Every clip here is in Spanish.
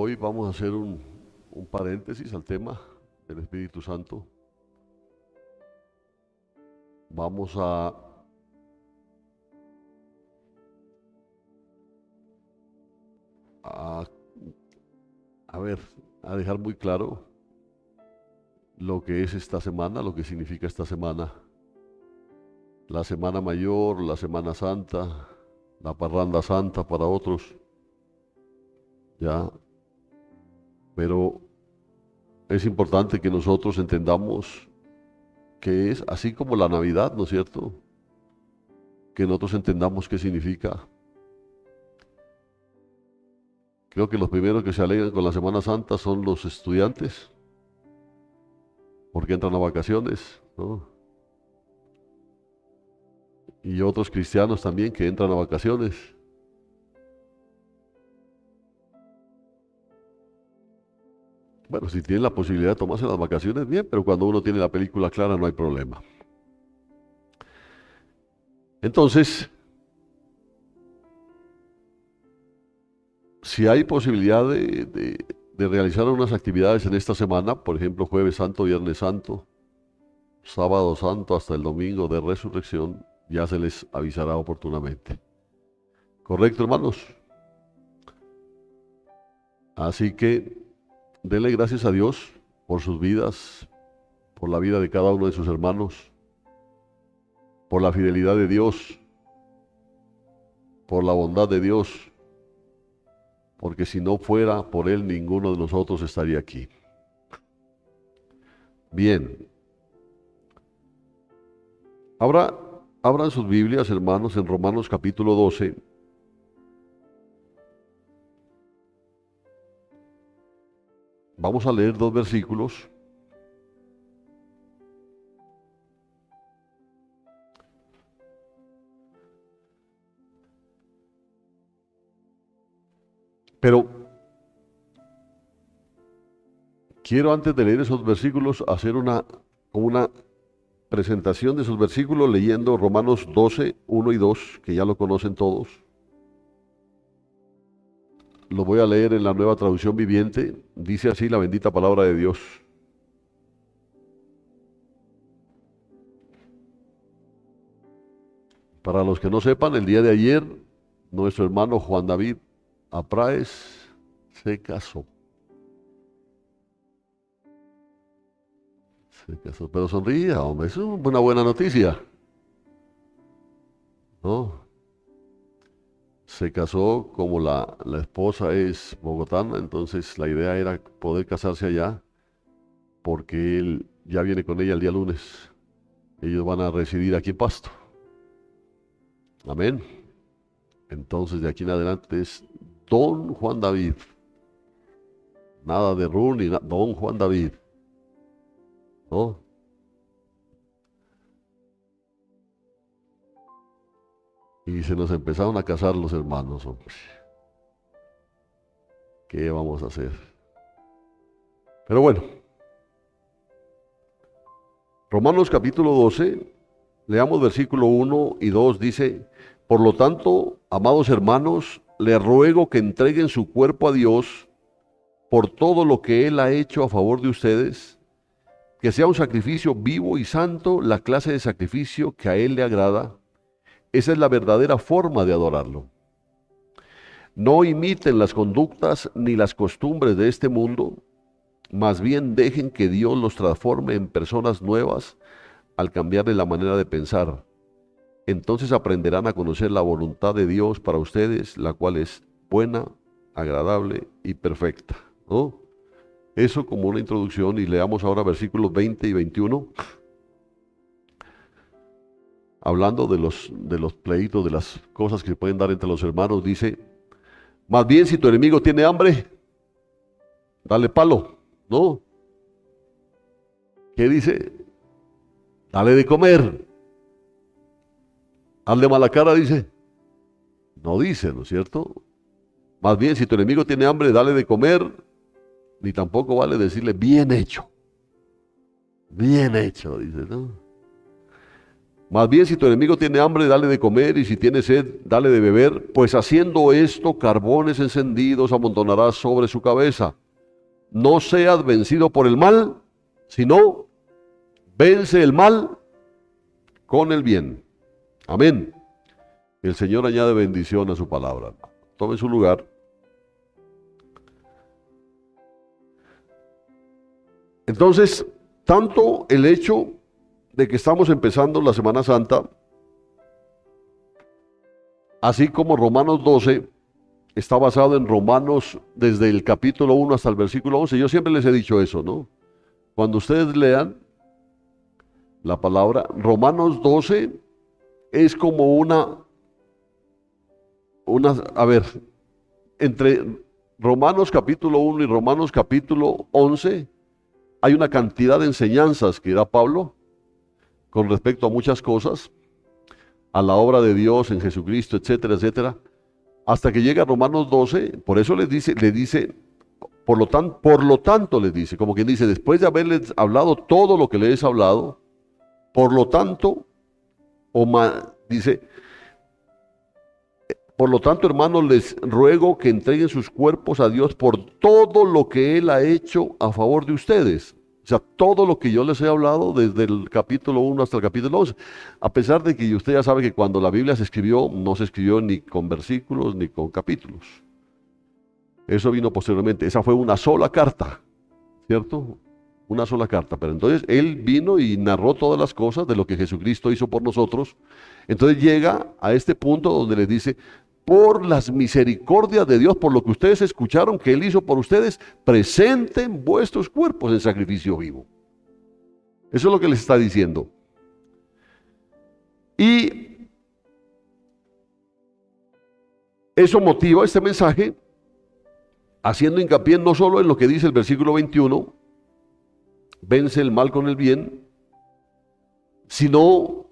hoy vamos a hacer un paréntesis al tema del Espíritu Santo. Vamos a, a ver, a dejar muy claro lo que es esta semana, lo que significa esta semana. La Semana Mayor, la Semana Santa, la Parranda Santa para otros, ya. Pero es importante que nosotros entendamos que es así como la Navidad, ¿no es cierto? Que nosotros entendamos qué significa. Creo que los primeros que se alegran con la Semana Santa son los estudiantes, porque entran a vacaciones, ¿no? Y otros cristianos también que entran a vacaciones. Bueno, si tienen la posibilidad de tomarse las vacaciones, bien, pero cuando uno tiene la película clara no hay problema. Entonces, si hay posibilidad de realizar unas actividades en esta semana, por ejemplo, Jueves Santo, Viernes Santo, Sábado Santo hasta el domingo de Resurrección, ya se les avisará oportunamente. ¿Correcto, hermanos? Así que denle gracias a Dios por sus vidas, por la vida de cada uno de sus hermanos, por la fidelidad de Dios, por la bondad de Dios, porque si no fuera por Él, ninguno de nosotros estaría aquí. Bien. Ahora, abran sus Biblias, hermanos, en Romanos capítulo 12. Vamos a leer dos versículos. Pero quiero antes de leer esos versículos hacer una presentación de esos versículos leyendo Romanos 12, 1 y 2, que ya lo conocen todos. Lo voy a leer en la Nueva Traducción Viviente. Dice así la bendita palabra de Dios. Para los que no sepan, el día de ayer, nuestro hermano Juan David Apráez se casó. Se casó, pero sonría, hombre, es una buena noticia, ¿no? Se casó, como la esposa es bogotana, entonces la idea era poder casarse allá, porque él ya viene con ella el día lunes. Ellos van a residir aquí en Pasto. Amén. Entonces de aquí en adelante es Don Juan David. Nada de Run ni Don Juan David, ¿no? Y se nos empezaron a casar los hermanos, hombre. ¿Qué vamos a hacer? Pero bueno, Romanos capítulo 12, leamos versículo 1 y 2, dice: por lo tanto, amados hermanos, les ruego que entreguen su cuerpo a Dios por todo lo que Él ha hecho a favor de ustedes, que sea un sacrificio vivo y santo, la clase de sacrificio que a Él le agrada. Esa es la verdadera forma de adorarlo. No imiten las conductas ni las costumbres de este mundo, más bien dejen que Dios los transforme en personas nuevas al cambiarle la manera de pensar. Entonces aprenderán a conocer la voluntad de Dios para ustedes, la cual es buena, agradable y perfecta, ¿no? Eso como una introducción, y leamos ahora versículos 20 y 21. Hablando de los pleitos, de las cosas que se pueden dar entre los hermanos, dice: más bien si tu enemigo tiene hambre, dale palo, ¿no? ¿Qué dice? Dale de comer. Hazle mala cara, dice. No dice, ¿no es cierto? Más bien si tu enemigo tiene hambre, dale de comer. Ni tampoco vale decirle bien hecho. Bien hecho, dice, ¿no? Más bien, si tu enemigo tiene hambre, dale de comer, y si tiene sed, dale de beber, pues haciendo esto, carbones encendidos amontonarás sobre su cabeza. No seas vencido por el mal, sino vence el mal con el bien. Amén. El Señor añade bendición a su palabra. Tome su lugar. Entonces, tanto el hecho de que estamos empezando la Semana Santa, así como Romanos 12, está basado en Romanos desde el capítulo 1 hasta el versículo 11. Yo siempre les he dicho eso, ¿no? Cuando ustedes lean la palabra, Romanos 12 es como a ver, entre Romanos capítulo 1 y Romanos capítulo 11, hay una cantidad de enseñanzas que da Pablo con respecto a muchas cosas, a la obra de Dios en Jesucristo, etcétera, etcétera, hasta que llega a Romanos 12. Por eso le dice, por lo tanto les dice, como quien dice, después de haberles hablado todo lo que les he hablado, por lo tanto, dice, por lo tanto, hermanos, les ruego que entreguen sus cuerpos a Dios por todo lo que Él ha hecho a favor de ustedes. O sea, todo lo que yo les he hablado desde el capítulo 1 hasta el capítulo 11. A pesar de que usted ya sabe que cuando la Biblia se escribió, no se escribió ni con versículos ni con capítulos. Eso vino posteriormente. Esa fue una sola carta, ¿cierto? Una sola carta. Pero entonces Él vino y narró todas las cosas de lo que Jesucristo hizo por nosotros. Entonces llega a este punto donde les dice, por las misericordias de Dios, por lo que ustedes escucharon que Él hizo por ustedes, presenten vuestros cuerpos en sacrificio vivo. Eso es lo que les está diciendo. Y eso motiva este mensaje, haciendo hincapié no solo en lo que dice el versículo 21, vence el mal con el bien, sino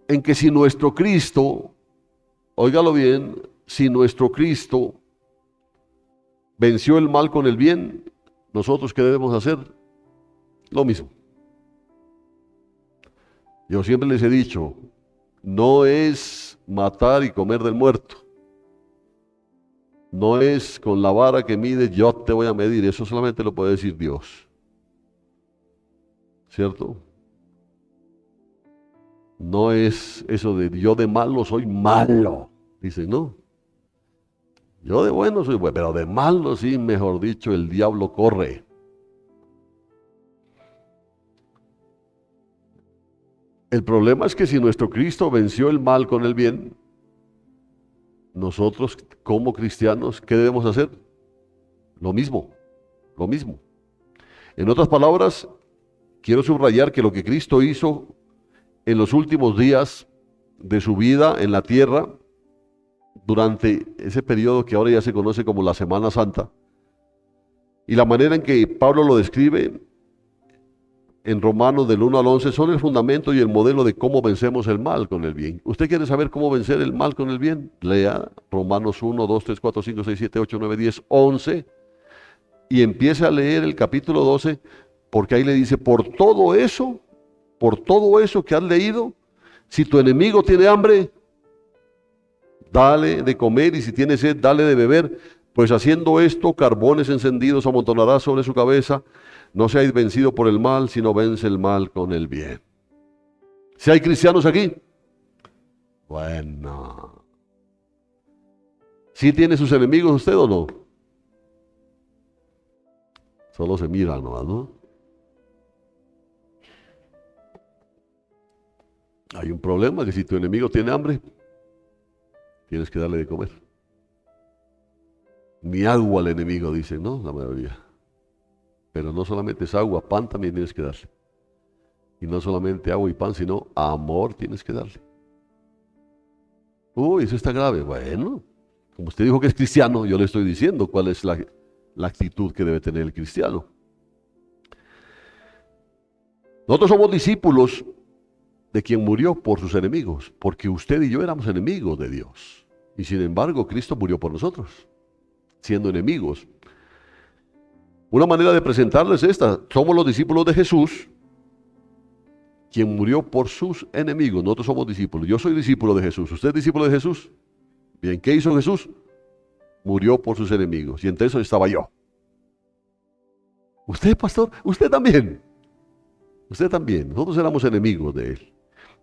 en que si nuestro Cristo, óigalo bien, si nuestro Cristo venció el mal con el bien, nosotros ¿qué debemos hacer? Lo mismo. Yo siempre les he dicho, no es matar y comer del muerto. No es con la vara que mides, yo te voy a medir. Eso solamente lo puede decir Dios. ¿Cierto? No es eso de yo de malo soy malo. Dicen, no. Yo de bueno soy bueno, pero de malo sí, mejor dicho, el diablo corre. El problema es que si nuestro Cristo venció el mal con el bien, nosotros como cristianos, ¿qué debemos hacer? Lo mismo, lo mismo. En otras palabras, quiero subrayar que lo que Cristo hizo en los últimos días de su vida en la tierra, durante ese periodo que ahora ya se conoce como la Semana Santa, y la manera en que Pablo lo describe en Romanos del 1 al 11, son el fundamento y el modelo de cómo vencemos el mal con el bien. ¿Usted quiere saber cómo vencer el mal con el bien? Lea Romanos 1, 2, 3, 4, 5, 6, 7, 8, 9, 10, 11 y empiece a leer el capítulo 12, porque ahí le dice, por todo eso que has leído, si tu enemigo tiene hambre, dale de comer, y si tiene sed, dale de beber, pues haciendo esto, carbones encendidos amontonarás sobre su cabeza. No seáis vencido por el mal, sino vence el mal con el bien. ¿Si hay cristianos aquí? Bueno. ¿Sí tiene sus enemigos usted o no? Solo se mira nomás, ¿no? Hay un problema, que si tu enemigo tiene hambre, tienes que darle de comer. Ni agua al enemigo, dicen, ¿no? La mayoría. Pero no solamente es agua, pan también tienes que darle. Y no solamente agua y pan, sino amor tienes que darle. Uy, eso está grave. Bueno, como usted dijo que es cristiano, yo le estoy diciendo cuál es la actitud que debe tener el cristiano. Nosotros somos discípulos de quien murió por sus enemigos, porque usted y yo éramos enemigos de Dios. Y sin embargo, Cristo murió por nosotros, siendo enemigos. Una manera de presentarles esta: somos los discípulos de Jesús, quien murió por sus enemigos. Nosotros somos discípulos. Yo soy discípulo de Jesús. ¿Usted es discípulo de Jesús? Bien, ¿qué hizo Jesús? Murió por sus enemigos. Y entre eso estaba yo. Usted, pastor, usted también. Usted también. Nosotros éramos enemigos de él.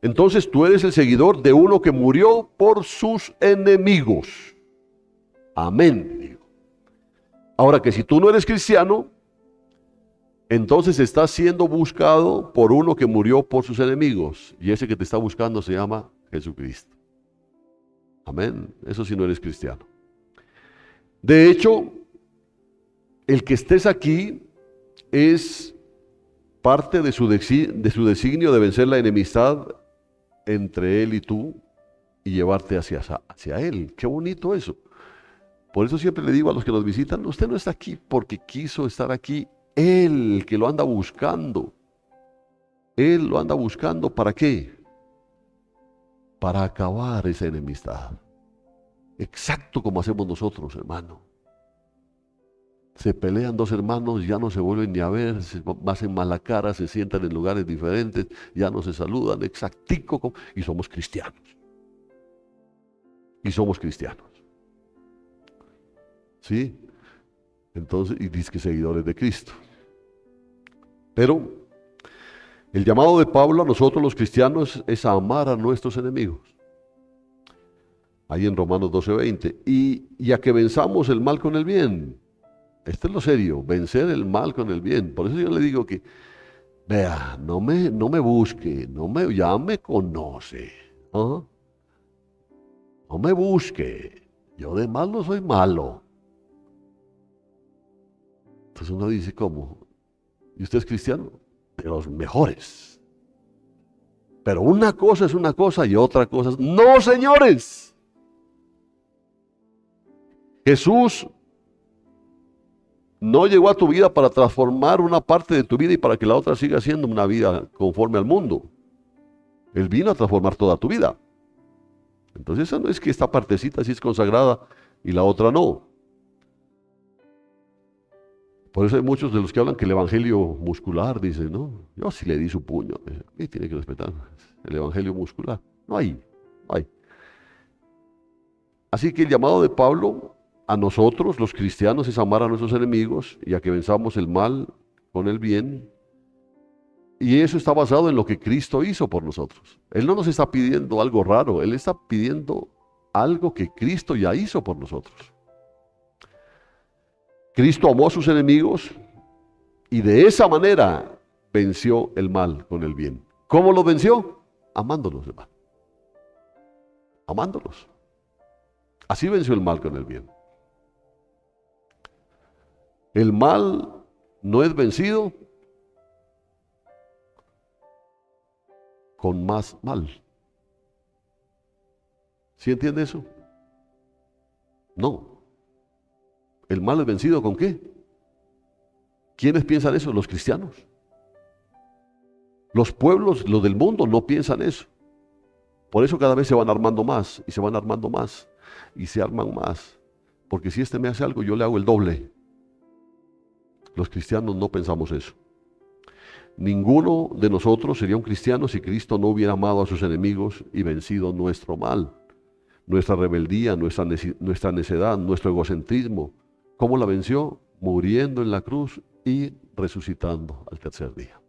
Entonces tú eres el seguidor de uno que murió por sus enemigos. Amén. Digo. Ahora que si tú no eres cristiano, entonces estás siendo buscado por uno que murió por sus enemigos. Y ese que te está buscando se llama Jesucristo. Amén. Eso si no eres cristiano. De hecho, el que estés aquí es parte de su designio de vencer la enemistad entre él y tú y llevarte hacia él. Qué bonito eso. Por eso siempre le digo a los que nos visitan, usted no está aquí porque quiso estar aquí. Él que lo anda buscando. Él lo anda buscando, ¿para qué? Para acabar esa enemistad. Exacto como hacemos nosotros, hermano. Se pelean dos hermanos, ya no se vuelven ni a ver, se hacen mala cara, se sientan en lugares diferentes, ya no se saludan, exactico, y somos cristianos. Y somos cristianos. ¿Sí? Entonces, y dice que seguidores de Cristo. Pero el llamado de Pablo a nosotros los cristianos es a amar a nuestros enemigos. Ahí en Romanos 12:20. Y a que venzamos el mal con el bien. Esto es lo serio, vencer el mal con el bien. Por eso yo le digo que, vea, no me busque, ya me conoce. ¿Ah? No me busque, yo de mal no soy malo. Entonces uno dice, ¿cómo? ¿Y usted es cristiano? De los mejores. Pero una cosa es una cosa y otra cosa es... ¡No, señores! Jesús no llegó a tu vida para transformar una parte de tu vida y para que la otra siga siendo una vida conforme al mundo. Él vino a transformar toda tu vida. Entonces esa no es que esta partecita sí es consagrada y la otra no. Por eso hay muchos de los que hablan que el evangelio muscular, dicen, no, yo sí le di su puño. Y tiene que respetar el evangelio muscular. No hay. Así que el llamado de Pablo a nosotros, los cristianos, es amar a nuestros enemigos y a que venzamos el mal con el bien. Y eso está basado en lo que Cristo hizo por nosotros. Él no nos está pidiendo algo raro, Él está pidiendo algo que Cristo ya hizo por nosotros. Cristo amó a sus enemigos y de esa manera venció el mal con el bien. ¿Cómo lo venció? Amándolos, hermano. Amándolos. Así venció el mal con el bien. El mal no es vencido con más mal. ¿Sí entiende eso? No. ¿El mal es vencido con qué? ¿Quiénes piensan eso? Los cristianos. Los pueblos, los del mundo, no piensan eso. Por eso cada vez se van armando más, y se van armando más, y se arman más. Porque si este me hace algo, yo le hago el doble. Los cristianos no pensamos eso. Ninguno de nosotros sería un cristiano si Cristo no hubiera amado a sus enemigos y vencido nuestro mal, nuestra rebeldía, nuestra necedad, nuestro egocentrismo. ¿Cómo la venció? Muriendo en la cruz y resucitando al tercer día.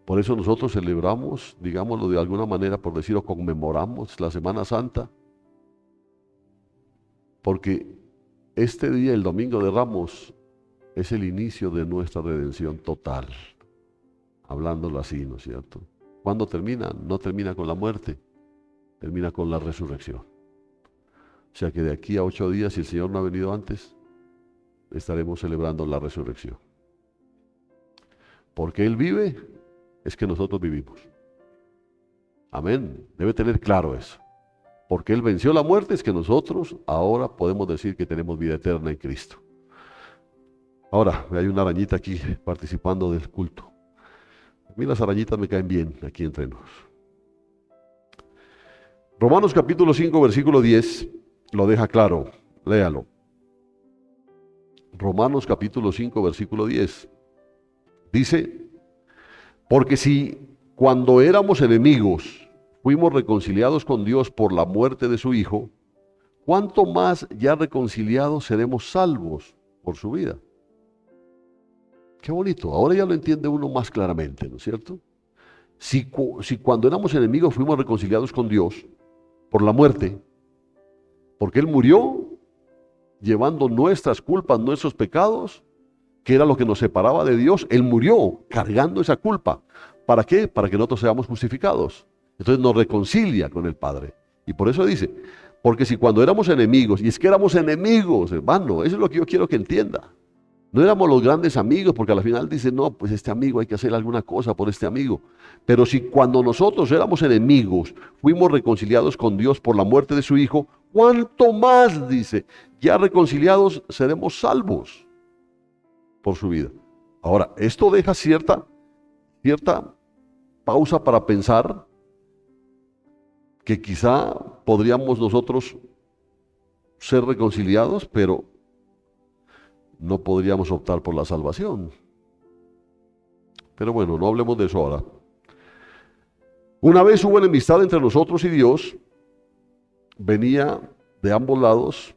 Por eso nosotros celebramos, digámoslo de alguna manera, por decirlo, conmemoramos la Semana Santa, porque este día, el Domingo de Ramos, es el inicio de nuestra redención total. Hablándolo así, ¿no es cierto? ¿Cuándo termina? No termina con la muerte, termina con la resurrección. O sea que de aquí a 8 días, si el Señor no ha venido antes, estaremos celebrando la resurrección. Porque Él vive, es que nosotros vivimos. Amén. Debe tener claro eso. Porque Él venció la muerte, es que nosotros ahora podemos decir que tenemos vida eterna en Cristo. Ahora, hay una arañita aquí participando del culto. A mí las arañitas me caen bien aquí entre nos. Romanos capítulo 5, versículo 10, lo deja claro. Léalo. Romanos capítulo 5, versículo 10. Dice, porque si cuando éramos enemigos, fuimos reconciliados con Dios por la muerte de su Hijo, ¿cuánto más ya reconciliados seremos salvos por su vida? Qué bonito, ahora ya lo entiende uno más claramente, ¿no es cierto? Si cuando éramos enemigos fuimos reconciliados con Dios por la muerte, porque Él murió llevando nuestras culpas, nuestros pecados, que era lo que nos separaba de Dios, Él murió cargando esa culpa. ¿Para qué? Para que nosotros seamos justificados. Entonces nos reconcilia con el Padre. Y por eso dice, porque si cuando éramos enemigos, y es que éramos enemigos, hermano, eso es lo que yo quiero que entienda. No éramos los grandes amigos, porque al final dice, no, pues este amigo hay que hacer alguna cosa por este amigo. Pero si cuando nosotros éramos enemigos, fuimos reconciliados con Dios por la muerte de su Hijo, ¿cuánto más, dice, ya reconciliados seremos salvos por su vida? Ahora, esto deja cierta pausa para pensar que quizá podríamos nosotros ser reconciliados, pero no podríamos optar por la salvación. Pero bueno, no hablemos de eso ahora. Una vez hubo enemistad entre nosotros y Dios, venía de ambos lados,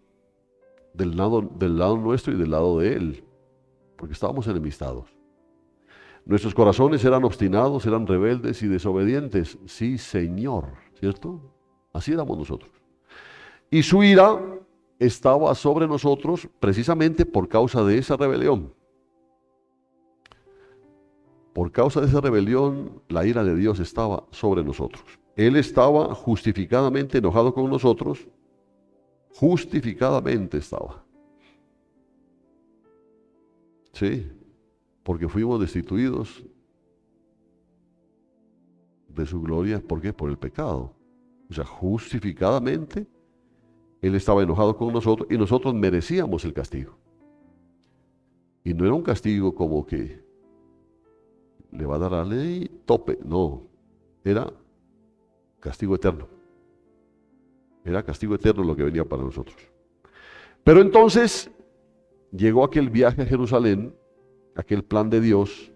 del lado nuestro y del lado de Él, porque estábamos enemistados. Nuestros corazones eran obstinados, eran rebeldes y desobedientes. Sí, Señor, ¿cierto? Así éramos nosotros. Y su ira estaba sobre nosotros precisamente por causa de esa rebelión. Por causa de esa rebelión, la ira de Dios estaba sobre nosotros. Él estaba justificadamente enojado con nosotros. Justificadamente estaba. Sí, porque fuimos destituidos de su gloria. ¿Por qué? Por el pecado. O sea, justificadamente Él estaba enojado con nosotros y nosotros merecíamos el castigo. Y no era un castigo como que le va a dar a la ley tope. No, era castigo eterno. Era castigo eterno lo que venía para nosotros. Pero entonces llegó aquel viaje a Jerusalén, aquel plan de Dios,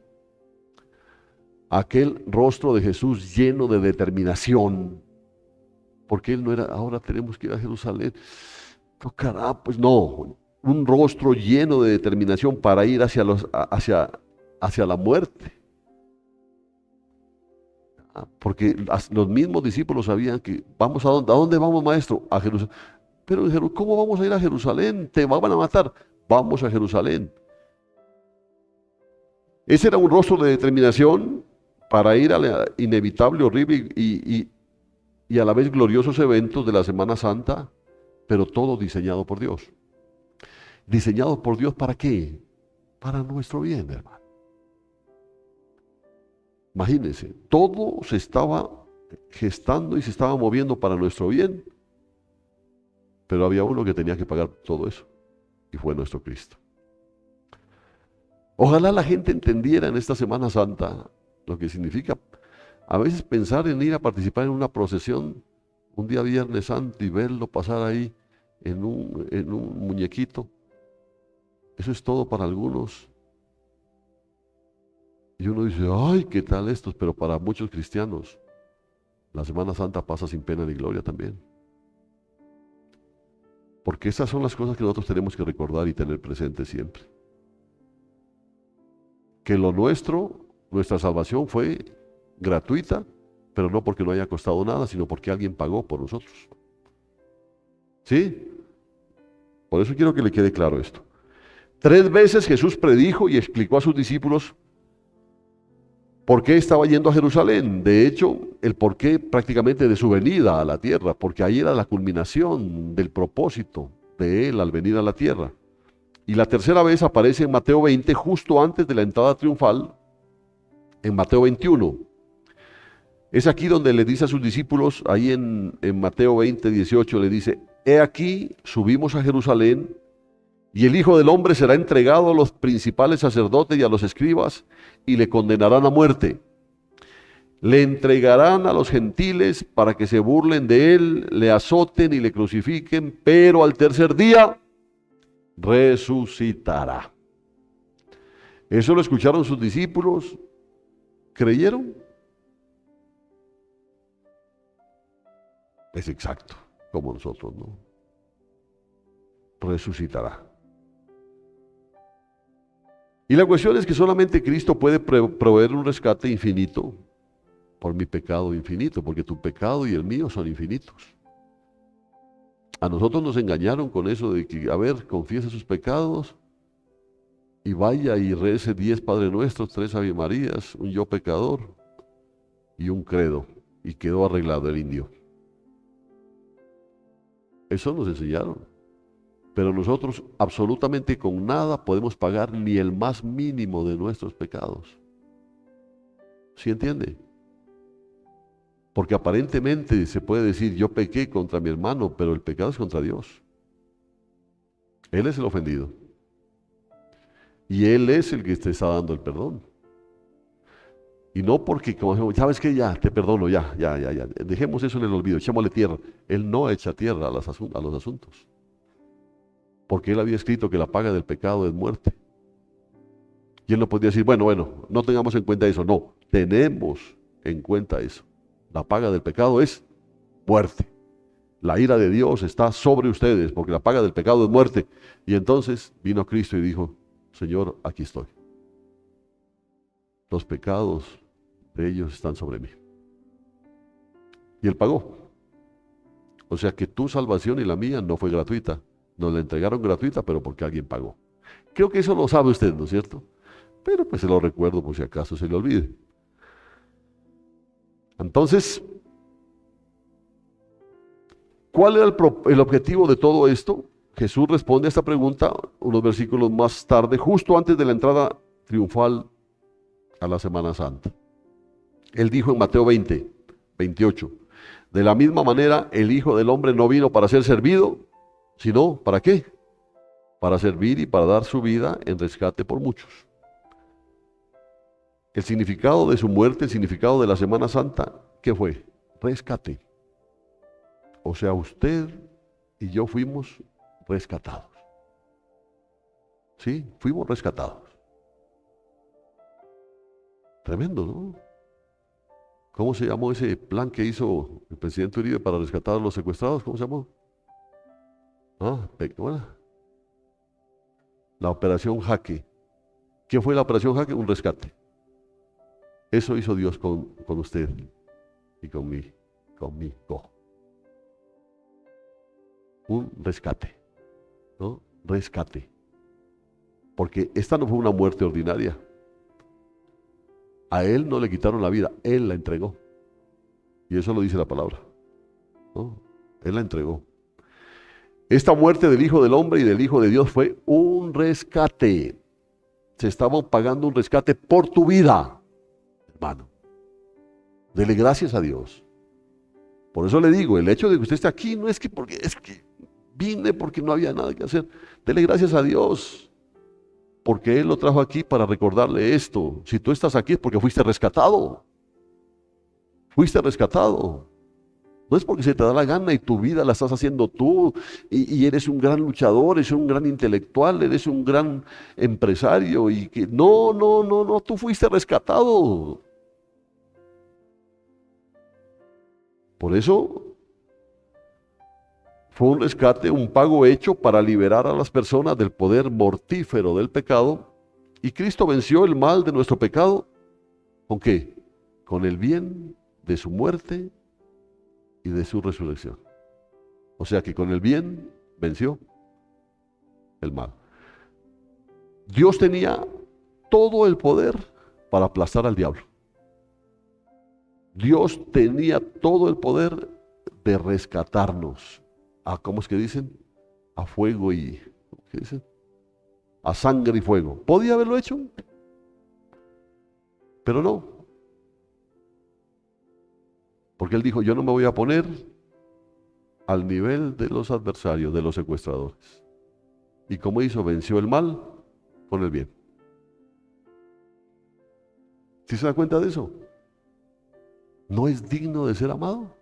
aquel rostro de Jesús lleno de determinación, porque Él no era, ahora tenemos que ir a Jerusalén, tocará, pues no, un rostro lleno de determinación para ir hacia la muerte. Porque los mismos discípulos sabían que vamos ¿a dónde vamos, maestro? A Jerusalén. Pero ¿cómo vamos a ir a Jerusalén? Te van a matar. Vamos a Jerusalén. Ese era un rostro de determinación para ir a la inevitable, horrible y a la vez gloriosos eventos de la Semana Santa, pero todo diseñado por Dios. ¿Diseñado por Dios para qué? Para nuestro bien, hermano. Imagínense, todo se estaba gestando y se estaba moviendo para nuestro bien, pero había uno que tenía que pagar todo eso, y fue nuestro Cristo. Ojalá la gente entendiera en esta Semana Santa lo que significa a veces pensar en ir a participar en una procesión un día Viernes Santo y verlo pasar ahí en un muñequito. Eso es todo para algunos. Y uno dice, ay, ¿qué tal estos? Pero para muchos cristianos, la Semana Santa pasa sin pena ni gloria también. Porque esas son las cosas que nosotros tenemos que recordar y tener presente siempre. Que lo nuestro, nuestra salvación fue gratuita, pero no porque no haya costado nada, sino porque alguien pagó por nosotros. ¿Sí? Por eso quiero que le quede claro esto. 3 veces Jesús predijo y explicó a sus discípulos por qué estaba yendo a Jerusalén. De hecho, el porqué prácticamente de su venida a la tierra, porque ahí era la culminación del propósito de Él al venir a la tierra. Y la tercera vez aparece en Mateo 20, justo antes de la entrada triunfal, en Mateo 21. Es aquí donde le dice a sus discípulos, ahí en Mateo 20, 18, le dice, he aquí, subimos a Jerusalén, y el Hijo del Hombre será entregado a los principales sacerdotes y a los escribas, y le condenarán a muerte. Le entregarán a los gentiles para que se burlen de él, le azoten y le crucifiquen, pero al tercer día resucitará. Eso lo escucharon sus discípulos, ¿creyeron? Es exacto, como nosotros, ¿no? Resucitará. Y la cuestión es que solamente Cristo puede proveer un rescate infinito por mi pecado infinito, porque tu pecado y el mío son infinitos. A nosotros nos engañaron con eso de que, a ver, confiese sus pecados y vaya y rece 10 Padre Nuestros, 3 Ave Marías, un yo pecador y un credo, y quedó arreglado el indio. Eso nos enseñaron. Pero nosotros absolutamente con nada podemos pagar ni el más mínimo de nuestros pecados. ¿Sí entiende? Porque aparentemente se puede decir, yo pequé contra mi hermano, pero el pecado es contra Dios. Él es el ofendido. Y Él es el que te está dando el perdón. Y no porque, como sabes que ya, te perdono, ya. Dejemos eso en el olvido, echémosle tierra. Él no echa tierra a los asuntos. Porque Él había escrito que la paga del pecado es muerte. Y Él no podía decir, bueno, no tengamos en cuenta eso. No, tenemos en cuenta eso. La paga del pecado es muerte. La ira de Dios está sobre ustedes, porque la paga del pecado es muerte. Y entonces vino Cristo y dijo, Señor, aquí estoy. Los pecados de ellos están sobre mí. Y Él pagó. O sea que tu salvación y la mía no fue gratuita. Nos la entregaron gratuita, pero porque alguien pagó. Creo que eso lo sabe usted, ¿no es cierto? Pero pues se lo recuerdo por si acaso se le olvide. Entonces, ¿cuál era el objetivo de todo esto? Jesús responde a esta pregunta unos versículos más tarde, justo antes de la entrada triunfal a la Semana Santa. Él dijo en Mateo 20, 28, de la misma manera el Hijo del Hombre no vino para ser servido, sino, ¿para qué? Para servir y para dar su vida en rescate por muchos. El significado de su muerte, el significado de la Semana Santa, ¿qué fue? Rescate. O sea, usted y yo fuimos rescatados. ¿Sí? Fuimos rescatados. Tremendo, ¿no? ¿Cómo se llamó ese plan que hizo el presidente Uribe para rescatar a los secuestrados? ¿Cómo se llamó? Bueno, la Operación Jaque. ¿Qué fue la Operación Jaque? Un rescate. Eso hizo Dios con usted y conmigo. Un rescate, ¿no? Rescate. Porque esta no fue una muerte ordinaria. A Él no le quitaron la vida, Él la entregó. Y eso lo dice la palabra, ¿no? Él la entregó. Esta muerte del Hijo del Hombre y del Hijo de Dios fue un rescate. Se estaba pagando un rescate por tu vida, hermano. Dele gracias a Dios. Por eso le digo, el hecho de que usted esté aquí no es que porque es que vine porque no había nada que hacer. Dele gracias a Dios, porque Él lo trajo aquí para recordarle esto. Si tú estás aquí es porque fuiste rescatado. Fuiste rescatado. No es porque se te da la gana y tu vida la estás haciendo tú y eres un gran luchador, eres un gran intelectual, eres un gran empresario y que no, tú fuiste rescatado. Por eso fue un rescate, un pago hecho para liberar a las personas del poder mortífero del pecado. Y Cristo venció el mal de nuestro pecado. ¿Con qué? Con el bien de su muerte y de su resurrección. O sea que con el bien venció el mal. Dios tenía todo el poder para aplastar al diablo. Dios tenía todo el poder de rescatarnos. ¿Cómo es que dicen? A fuego y... ¿qué dicen? A sangre y fuego. ¿Podía haberlo hecho? Pero no. Porque Él dijo, yo no me voy a poner al nivel de los adversarios, de los secuestradores. ¿Y cómo hizo? Venció el mal con el bien. ¿Sí se da cuenta de eso? ¿No es digno de ser amado?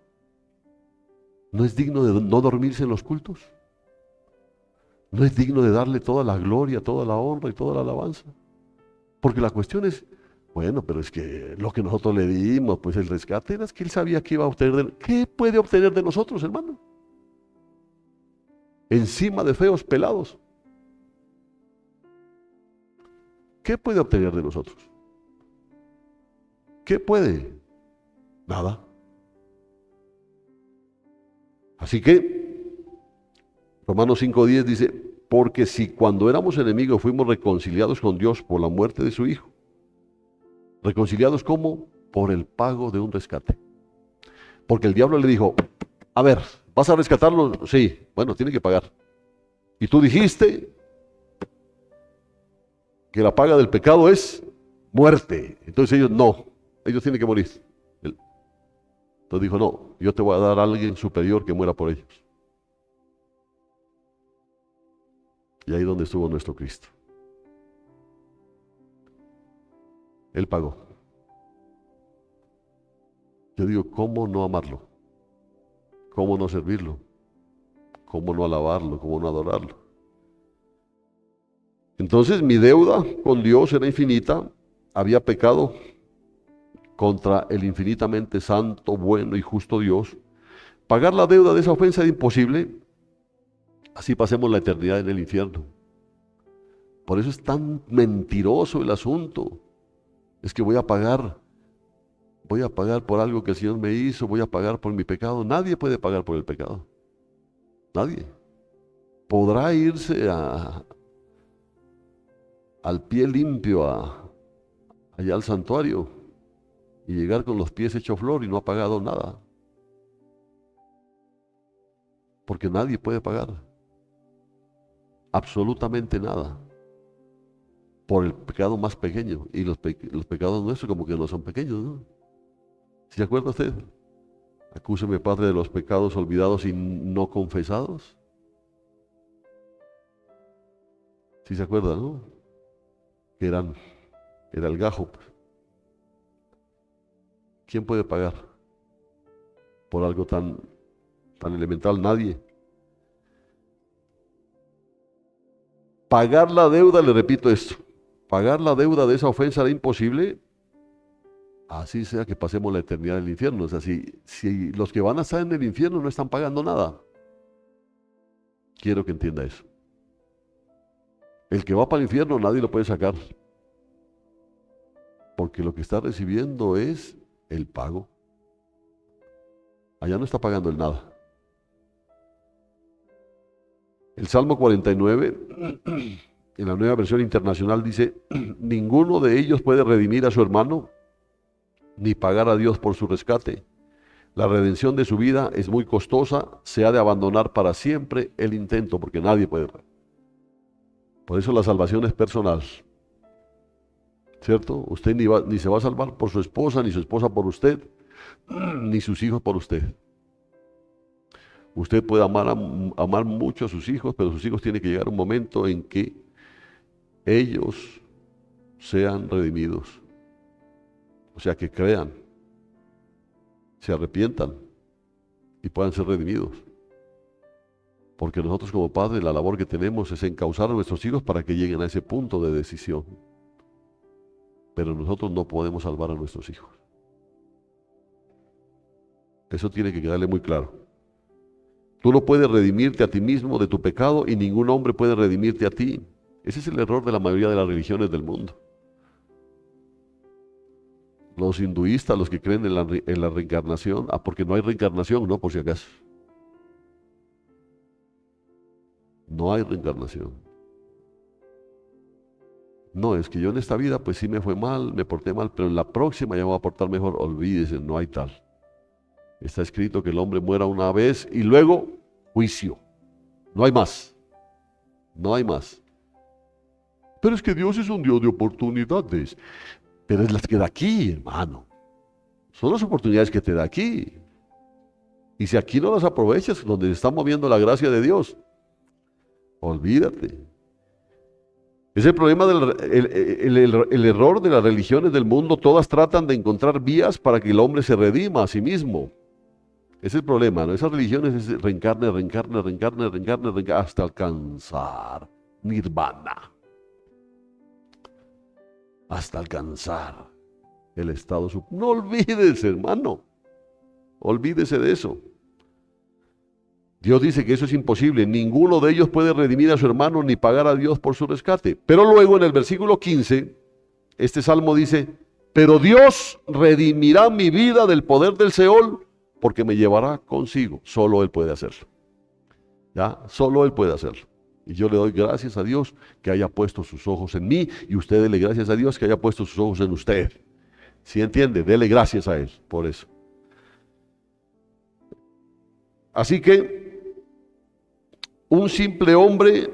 ¿No es digno de no dormirse en los cultos? ¿No es digno de darle toda la gloria, toda la honra y toda la alabanza? Porque la cuestión es, Bueno, pero es que lo que nosotros le dimos, pues el rescate era que él sabía que iba a obtener ¿qué puede obtener de nosotros, hermano? Encima de feos pelados. ¿Qué puede obtener de nosotros? ¿Qué puede? Nada. Así que Romanos 5:10 dice, porque si cuando éramos enemigos fuimos reconciliados con Dios por la muerte de su Hijo, reconciliados ¿cómo? Por el pago de un rescate. Porque el diablo le dijo, a ver, ¿vas a rescatarlo? Sí, bueno, tiene que pagar. Y tú dijiste que la paga del pecado es muerte. Entonces ellos no, ellos tienen que morir. Entonces dijo, no, yo te voy a dar a alguien superior que muera por ellos. Y ahí es donde estuvo nuestro Cristo. Él pagó. Yo digo, ¿cómo no amarlo? ¿Cómo no servirlo? ¿Cómo no alabarlo? ¿Cómo no adorarlo? Entonces mi deuda con Dios era infinita. Había pecado contra el infinitamente santo, bueno y justo Dios. Pagar la deuda de esa ofensa era imposible. Así pasemos la eternidad en el infierno. Por eso es tan mentiroso el asunto. Es que voy a pagar por algo que el Señor me hizo, voy a pagar por mi pecado. Nadie puede pagar por el pecado. Nadie. Podrá irse al pie limpio allá al santuario y llegar con los pies hechos flor y no ha pagado nada. Porque nadie puede pagar. Absolutamente nada. Por el pecado más pequeño. Y los pecados nuestros como que no son pequeños, ¿no? ¿Sí se acuerda usted? Acúseme, Padre, de los pecados olvidados y no confesados. ¿Sí se acuerda, no? Que era el gajo. ¿Quién puede pagar por algo tan elemental? Nadie. Pagar la deuda, le repito esto, pagar la deuda de esa ofensa era imposible. Así sea que pasemos la eternidad en el infierno. O sea, si los que van a estar en el infierno no están pagando nada, quiero que entienda eso. El que va para el infierno nadie lo puede sacar. Porque lo que está recibiendo es el pago. Allá no está pagando el nada. El Salmo 49, en la Nueva Versión Internacional dice, ninguno de ellos puede redimir a su hermano, ni pagar a Dios por su rescate. La redención de su vida es muy costosa, se ha de abandonar para siempre el intento, porque nadie puede. Por eso la salvación es personal. ¿Cierto? Usted ni se va a salvar por su esposa, ni su esposa por usted, ni sus hijos por usted. Usted puede amar mucho a sus hijos, pero sus hijos tienen que llegar a un momento en que ellos sean redimidos. O sea, que crean, se arrepientan y puedan ser redimidos. Porque nosotros como padres la labor que tenemos es encauzar a nuestros hijos para que lleguen a ese punto de decisión. Pero nosotros no podemos salvar a nuestros hijos. Eso tiene que quedarle muy claro. Tú no puedes redimirte a ti mismo de tu pecado y ningún hombre puede redimirte a ti. Ese es el error de la mayoría de las religiones del mundo. Los hinduistas, los que creen en la reencarnación, porque no hay reencarnación, no, por si acaso. No hay reencarnación. No, es que yo en esta vida pues sí me fue mal, me porté mal, pero en la próxima ya me voy a portar mejor. Olvídese, no hay tal. Está escrito que el hombre muera una vez y luego juicio. No hay más. No hay más. Pero es que Dios es un Dios de oportunidades. Pero es las que da aquí, hermano. Son las oportunidades que te da aquí. Y si aquí no las aprovechas, donde se está moviendo la gracia de Dios, olvídate. Es el problema el error de las religiones del mundo. Todas tratan de encontrar vías para que el hombre se redima a sí mismo. Ese es el problema, ¿no? Esas religiones es reencarne, hasta alcanzar nirvana. Hasta alcanzar. el estado supremo. No olvides, hermano, olvídese de eso. Dios dice que eso es imposible. Ninguno de ellos puede redimir a su hermano ni pagar a Dios por su rescate. Pero luego en el versículo 15, este salmo dice, pero Dios redimirá mi vida del poder del Seol porque me llevará consigo. Solo Él puede hacerlo. ¿Ya? Solo Él puede hacerlo. Y yo le doy gracias a Dios que haya puesto sus ojos en mí y usted dele gracias a Dios que haya puesto sus ojos en usted. ¿Sí entiende? Dele gracias a Él por eso. Así que un simple hombre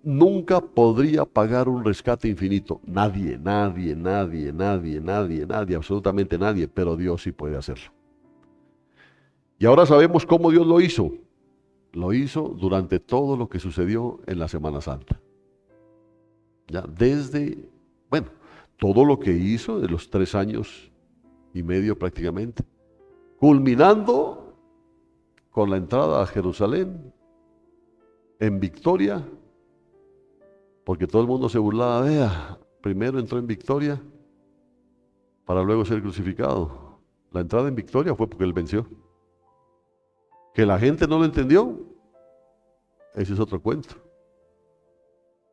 nunca podría pagar un rescate infinito. Nadie, nadie, nadie, nadie, nadie, nadie, absolutamente nadie, pero Dios sí puede hacerlo. Y ahora sabemos cómo Dios lo hizo. Lo hizo durante todo lo que sucedió en la Semana Santa. Ya desde, bueno, todo lo que hizo de los 3 años y medio prácticamente, culminando con la entrada a Jerusalén en victoria, porque todo el mundo se burlaba, vea, primero entró en victoria para luego ser crucificado. La entrada en victoria fue porque Él venció. Que la gente no lo entendió, ese es otro cuento.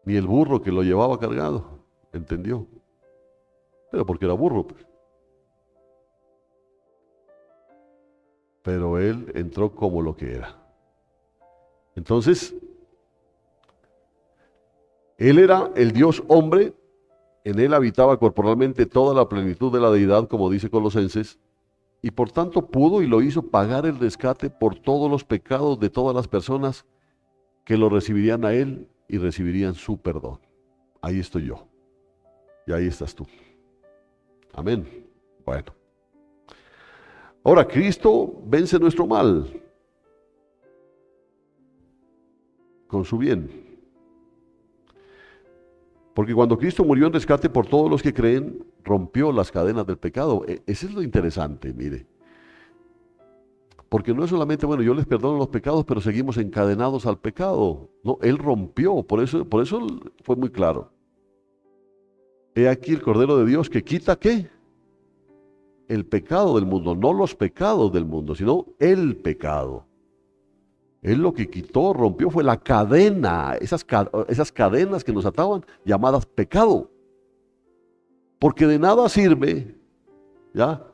Ni el burro que lo llevaba cargado entendió, pero porque era burro, pues. Pero Él entró como lo que era. Entonces, Él era el Dios hombre, en Él habitaba corporalmente toda la plenitud de la deidad, como dice Colosenses, y por tanto pudo y lo hizo pagar el rescate por todos los pecados de todas las personas que lo recibirían a Él y recibirían su perdón. Ahí estoy yo y ahí estás tú. Amén. Bueno. Ahora, Cristo vence nuestro mal con su bien. Porque cuando Cristo murió en rescate por todos los que creen, rompió las cadenas del pecado. Eso es lo interesante, mire. Porque no es solamente, bueno, yo les perdono los pecados, pero seguimos encadenados al pecado. No, Él rompió, por eso fue muy claro. He aquí el Cordero de Dios que quita, ¿qué? El pecado del mundo, no los pecados del mundo, sino el pecado. Él lo que quitó, rompió, fue la cadena, esas cadenas que nos ataban, llamadas pecado. Porque de nada sirve, ¿ya?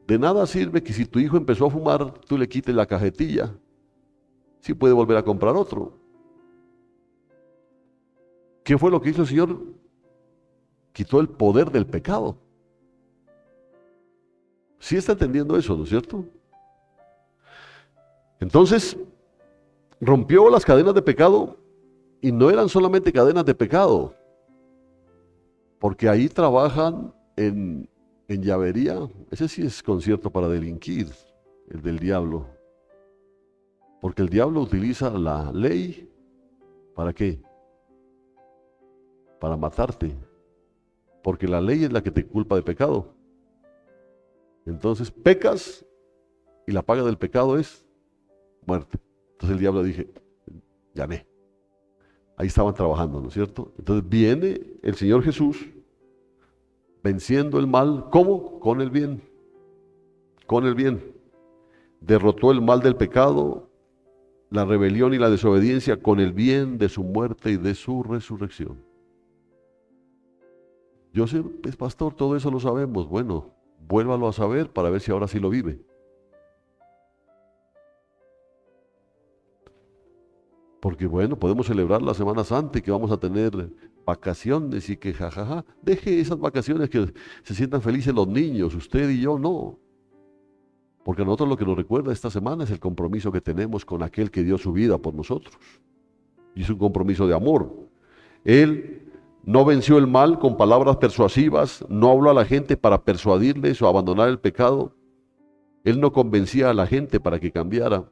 De nada sirve que si tu hijo empezó a fumar, tú le quites la cajetilla. Sí puede volver a comprar otro. ¿Qué fue lo que hizo el Señor? Quitó el poder del pecado. ¿Sí está entendiendo eso, no es cierto? Entonces, rompió las cadenas de pecado y no eran solamente cadenas de pecado, porque ahí trabajan en llavería. Ese sí es concierto para delinquir, el del diablo. Porque el diablo utiliza la ley, ¿para qué? Para matarte. Porque la ley es la que te culpa de pecado. Entonces pecas y la paga del pecado es muerte. Entonces el diablo dije, gané. Ahí estaban trabajando, ¿no es cierto? Entonces viene el Señor Jesús venciendo el mal. ¿Cómo? Con el bien. Con el bien. Derrotó el mal del pecado, la rebelión y la desobediencia con el bien de su muerte y de su resurrección. Yo sé, pues pastor, todo eso lo sabemos. Bueno, vuélvalo a saber para ver si ahora sí lo vive. Porque bueno, podemos celebrar la Semana Santa y que vamos a tener vacaciones y que jajaja. Deje esas vacaciones que se sientan felices los niños, usted y yo no. Porque a nosotros lo que nos recuerda esta semana es el compromiso que tenemos con aquel que dio su vida por nosotros. Y es un compromiso de amor. Él no venció el mal con palabras persuasivas, no habló a la gente para persuadirles o abandonar el pecado. Él no convencía a la gente para que cambiara.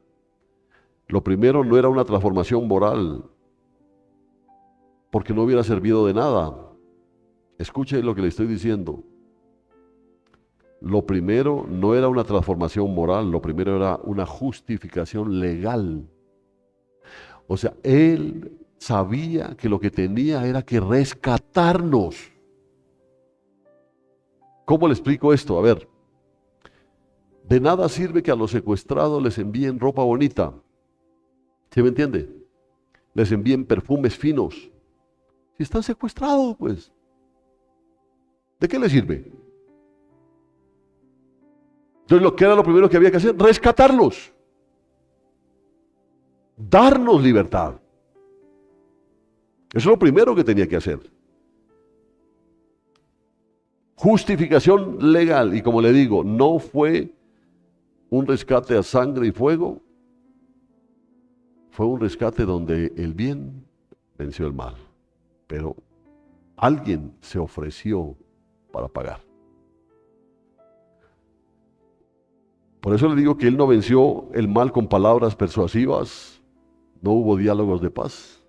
Lo primero no era una transformación moral, porque no hubiera servido de nada. Escuche lo que le estoy diciendo. Lo primero no era una transformación moral, lo primero era una justificación legal. O sea, Él sabía que lo que tenía era que rescatarnos. ¿Cómo le explico esto? A ver, de nada sirve que a los secuestrados les envíen ropa bonita. ¿Sí me entiende? Les envíen perfumes finos. Si están secuestrados, pues, ¿de qué les sirve? Entonces, lo que era lo primero que había que hacer, rescatarlos. Darnos libertad. Eso es lo primero que tenía que hacer. Justificación legal. Y como le digo, no fue un rescate a sangre y fuego. Fue un rescate donde el bien venció el mal. Pero alguien se ofreció para pagar. Por eso le digo que él no venció el mal con palabras persuasivas. No hubo diálogos de paz.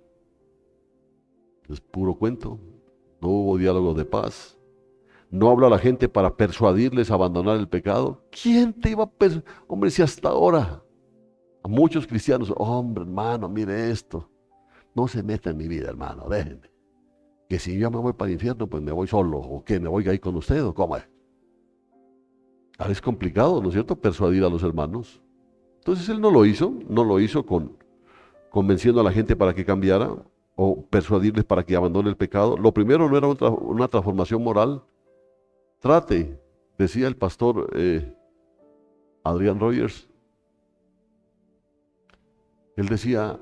Es puro cuento. No hubo diálogos de paz. No habla a la gente para persuadirles a abandonar el pecado. ¿Quién te iba a persuadir? Hombre, si hasta ahora a muchos cristianos, hombre, hermano, mire esto. No se meta en mi vida, hermano, déjenme. Que si yo me voy para el infierno, pues me voy solo. ¿O qué? ¿Me voy ahí con usted? ¿O cómo es? Ahora es complicado, ¿no es cierto? Persuadir a los hermanos. Entonces él no lo hizo convenciendo a la gente para que cambiara o persuadirles para que abandone el pecado. Lo primero no era una transformación moral. Trate, decía el pastor Adrian Rogers, él decía,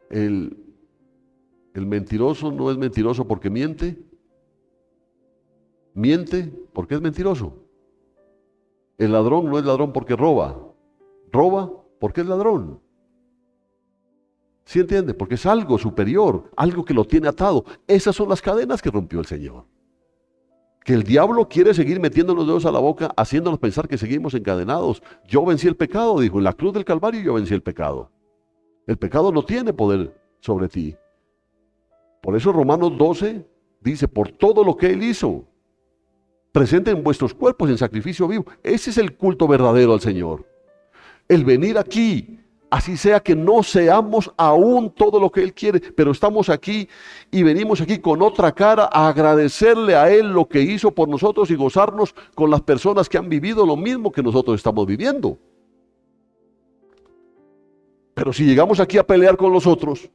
el mentiroso no es mentiroso porque miente porque es mentiroso. El ladrón no es ladrón porque roba porque es ladrón. ¿Sí entiende? Porque es algo superior, algo que lo tiene atado. Esas son las cadenas que rompió el Señor. Que el diablo quiere seguir metiendo los dedos a la boca, haciéndonos pensar que seguimos encadenados. Yo vencí el pecado, dijo, en la cruz del Calvario yo vencí el pecado. El pecado no tiene poder sobre ti. Por eso Romanos 12 dice, por todo lo que Él hizo, presenten vuestros cuerpos en sacrificio vivo. Ese es el culto verdadero al Señor. El venir aquí, así sea que no seamos aún todo lo que Él quiere, pero estamos aquí y venimos aquí con otra cara a agradecerle a Él lo que hizo por nosotros y gozarnos con las personas que han vivido lo mismo que nosotros estamos viviendo. Pero si llegamos aquí a pelear con los otros,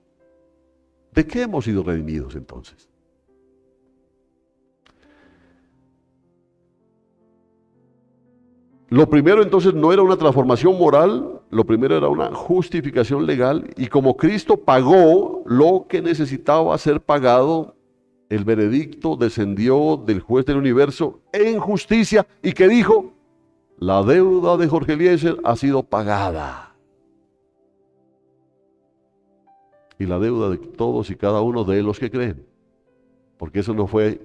¿de qué hemos sido redimidos entonces? Lo primero entonces no era una transformación moral, lo primero era una justificación legal, y como Cristo pagó lo que necesitaba ser pagado, el veredicto descendió del juez del universo en justicia, y que dijo, la deuda de Jorge Eliezer ha sido pagada. Y la deuda de todos y cada uno de los que creen, porque eso no fue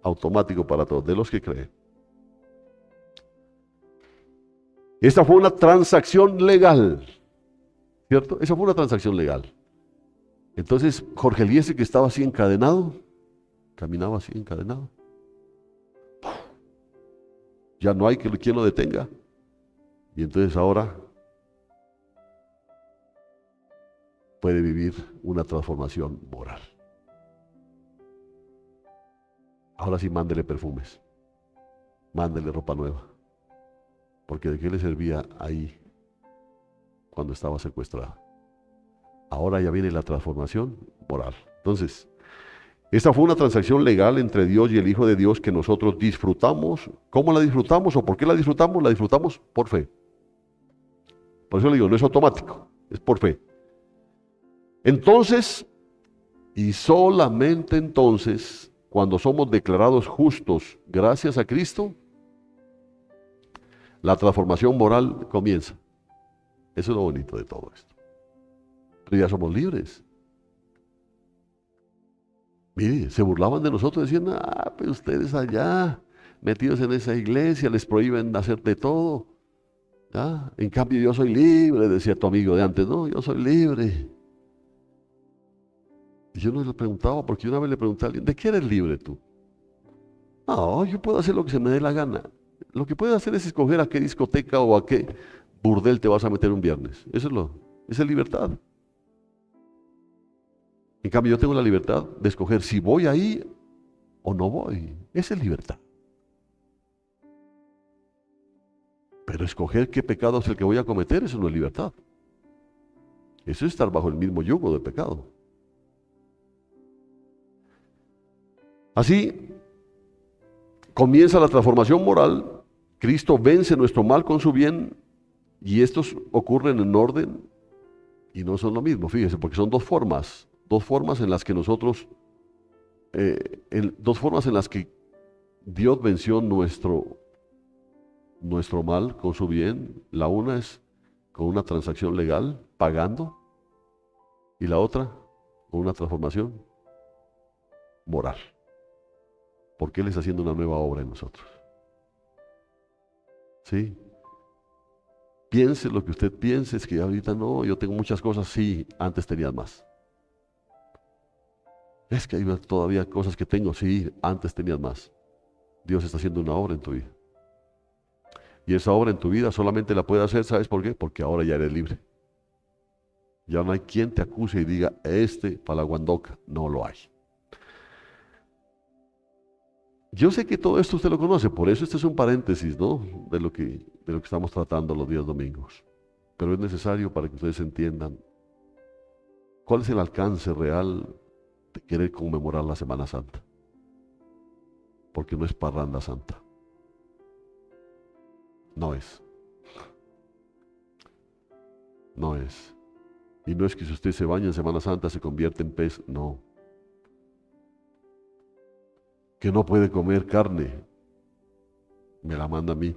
automático para todos, de los que creen. Esta fue una transacción legal, ¿cierto? Esa fue una transacción legal. Entonces, Jorge Eliezer, que estaba así encadenado, caminaba así encadenado. Ya no hay quien lo detenga. Y entonces ahora puede vivir una transformación moral. Ahora sí, mándele perfumes, mándele ropa nueva. Porque ¿de qué le servía ahí cuando estaba secuestrada? Ahora ya viene la transformación moral. Entonces, esta fue una transacción legal entre Dios y el Hijo de Dios que nosotros disfrutamos. ¿Cómo la disfrutamos o por qué la disfrutamos? La disfrutamos por fe. Por eso le digo, no es automático, es por fe. Entonces, y solamente entonces, cuando somos declarados justos gracias a Cristo, la transformación moral comienza. Eso es lo bonito de todo esto. Pero ya somos libres. Mire, se burlaban de nosotros, decían, pero ustedes allá, metidos en esa iglesia, les prohíben hacer de todo. ¿Ya? En cambio yo soy libre, decía tu amigo de antes, no, yo soy libre. Y yo no le preguntaba, porque una vez le pregunté a alguien, ¿de qué eres libre tú? No, yo puedo hacer lo que se me dé la gana. Lo que puedes hacer es escoger a qué discoteca o a qué burdel te vas a meter un viernes. Esa es libertad. En cambio, yo tengo la libertad de escoger si voy ahí o no voy. Esa es libertad. Pero escoger qué pecado es el que voy a cometer, eso no es libertad. Eso es estar bajo el mismo yugo del pecado. Así comienza la transformación moral. Cristo vence nuestro mal con su bien y estos ocurren en orden y no son lo mismo, fíjese, porque son dos formas en las que nosotros, dos formas en las que Dios venció nuestro mal con su bien. La una es con una transacción legal, pagando, y la otra con una transformación moral, porque Él está haciendo una nueva obra en nosotros. ¿Sí? Piense lo que usted piense, es que ahorita no, yo tengo muchas cosas, sí, antes tenías más. Es que hay todavía cosas que tengo, sí, antes tenías más. Dios está haciendo una obra en tu vida. Y esa obra en tu vida solamente la puede hacer, ¿sabes por qué? Porque ahora ya eres libre. Ya no hay quien te acuse y diga, para la guandoca, no lo hay. Yo sé que todo esto usted lo conoce, por eso este es un paréntesis, ¿no? De lo que estamos tratando los días domingos. Pero es necesario para que ustedes entiendan cuál es el alcance real de querer conmemorar la Semana Santa. Porque no es parranda santa. No es. No es. Y no es que si usted se baña en Semana Santa se convierte en pez, no. Que no puede comer carne, me la manda a mí.